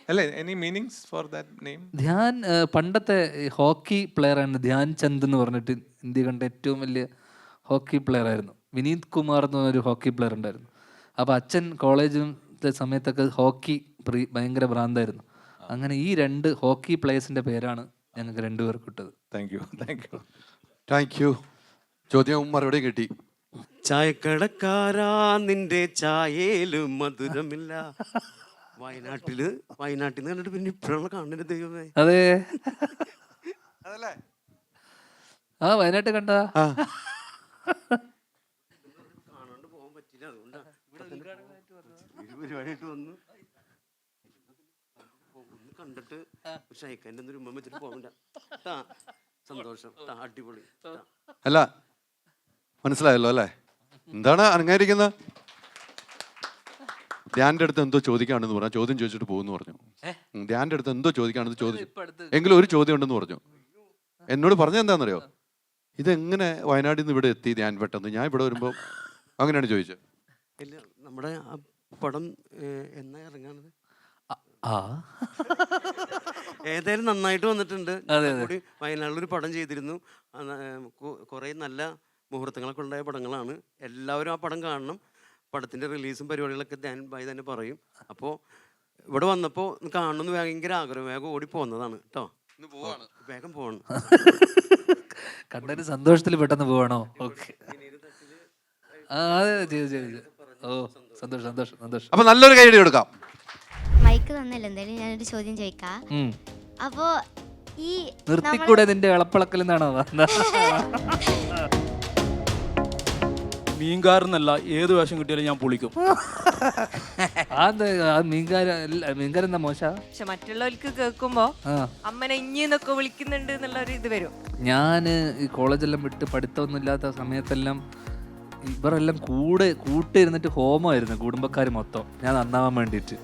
അല്ലേ, any meanings for that name? Dhyan പണ്ടത്തെ ഹോക്കി പ്ലെയർ ആണ് ധ്യാൻ ചന്ദ് എന്ന് പറഞ്ഞിട്ട്, ഇന്ത്യ കണ്ട ഏറ്റവും വലിയ ഹോക്കി പ്ലെയർ ആയിരുന്നു. വിനീത് കുമാർ എന്ന് പറഞ്ഞൊരു ഹോക്കി പ്ലെയർ ഉണ്ടായിരുന്നു. അപ്പോൾ അച്ഛൻ കോളേജിലെ സമയത്തൊക്കെ ഹോക്കി ഭയങ്കര ഭ്രാന്തായിരുന്നു. അങ്ങനെ ഈ 2 ഹോക്കി പ്ലേയേഴ്സിൻ്റെ പേരാണ് ഞങ്ങൾക്ക് 2 പേർക്ക് കിട്ടത്. Thank you. ചോദ്യം മറുപടി കിട്ടി. ചായക്കടക്കാരാ നിന്റെ ചായയിലും മധുരമില്ല. വയനാട്ടിൽ നിന്ന് കണ്ടിട്ട് പിന്നെ ഇപ്പോഴാണ് കാണുന്നത്. ദൈവമേ, അതെ, അതല്ലേ ആ വയനാട്ടിൽ കണ്ടതാ. കാണാണ്ട് പോകാൻ പറ്റില്ല, അതുകൊണ്ടാണ് പരിപാടിയായിട്ട് വന്നു കണ്ടിട്ട് ഷൈഖാൻ്റെ ഒന്നും ഉമ്മ വെച്ചിട്ട് പോകണ്ട. സന്തോഷം, അടിപൊളി. അല്ല, മനസ്സിലായല്ലോ അല്ലേ? എന്താണ് അനങ്ങായിരിക്കുന്നത്? ധ്യാൻ്റെ അടുത്ത് എന്തോ ചോദിക്കാണെന്ന് പറഞ്ഞു, ചോദ്യം ചോദിച്ചിട്ട് പോകുന്നു പറഞ്ഞു. ധ്യാൻ്റെ അടുത്ത് എന്തോ ചോദിക്കാണെന്ന് ചോദിച്ചു, എങ്കിലും ഒരു ചോദ്യം ഉണ്ടെന്ന് പറഞ്ഞു. എന്നോട് പറഞ്ഞത് എന്താണെന്നറിയോ? ഇതെങ്ങനെ വയനാട്ടിൽ നിന്ന് ഇവിടെ എത്തി ധ്യാൻ പെട്ടെന്ന്? ഞാൻ ഇവിടെ വരുമ്പോൾ അങ്ങനെയാണ് ചോദിച്ചത്. ഇല്ല, നമ്മുടെ ആ പടം എന്നാ ഇറങ്ങാണത്? ഏതായാലും നന്നായിട്ട് വന്നിട്ടുണ്ട്. കൂടി വയനാട്ടിലൊരു പടം ചെയ്തിരുന്നു. കുറേ നല്ല മുഹൂർത്തങ്ങളൊക്കെ ഉണ്ടായ പടങ്ങളാണ്. എല്ലാവരും ആ പടം കാണണം. പടത്തിൻ്റെ റിലീസും പരിപാടികളൊക്കെ ധ്യാൻ ഭായി തന്നെ പറയും. അപ്പോൾ ഇവിടെ വന്നപ്പോൾ കാണണമെന്ന് ഭയങ്കര ആഗ്രഹം, വേഗം ഓടി പോകുന്നതാണ് കേട്ടോ. വേഗം പോകണം. കണ്ടൊരു സന്തോഷത്തിൽ പെട്ടെന്ന് പോവാണോ? ഓക്കെ, ഓ സന്തോഷം സന്തോഷം സന്തോഷം. അപ്പൊ നല്ലൊരു കൈയടി കൊടുക്കാം. മൈക്ക് തന്നല്ലോ, എന്തായാലും ഞാനൊരു ചോദ്യം ചോദിക്കാം. അപ്പോ ഈ നിർത്തിക്കൂടെ നിന്റെ ഇളപ്പിളക്കൽ എന്നാണോ? മീൻകാരെന്നല്ല, ഏത് വേഷം കിട്ടിയാലും ഞാൻ പൊളിക്കും. മീൻകാരൻ എന്താ മോശ? പക്ഷെ മറ്റുള്ളവർക്ക് കേൾക്കുമ്പോ അമ്മനെ ഇഞ്ഞിന്നൊക്കെ വിളിക്കുന്നുണ്ട് എന്നുള്ള ഒരു ഇത് വരും. ഞാൻ ഈ കോളേജെല്ലാം വിട്ട് പഠിത്തമൊന്നും ഇല്ലാത്ത സമയത്തെല്ലാം ഇവരെല്ലാം കൂട്ടിരുന്നിട്ട് ഹോമമായിരുന്നു, കുടുംബക്കാർ മൊത്തം, ഞാൻ നന്നാവാൻ വേണ്ടിയിട്ട്.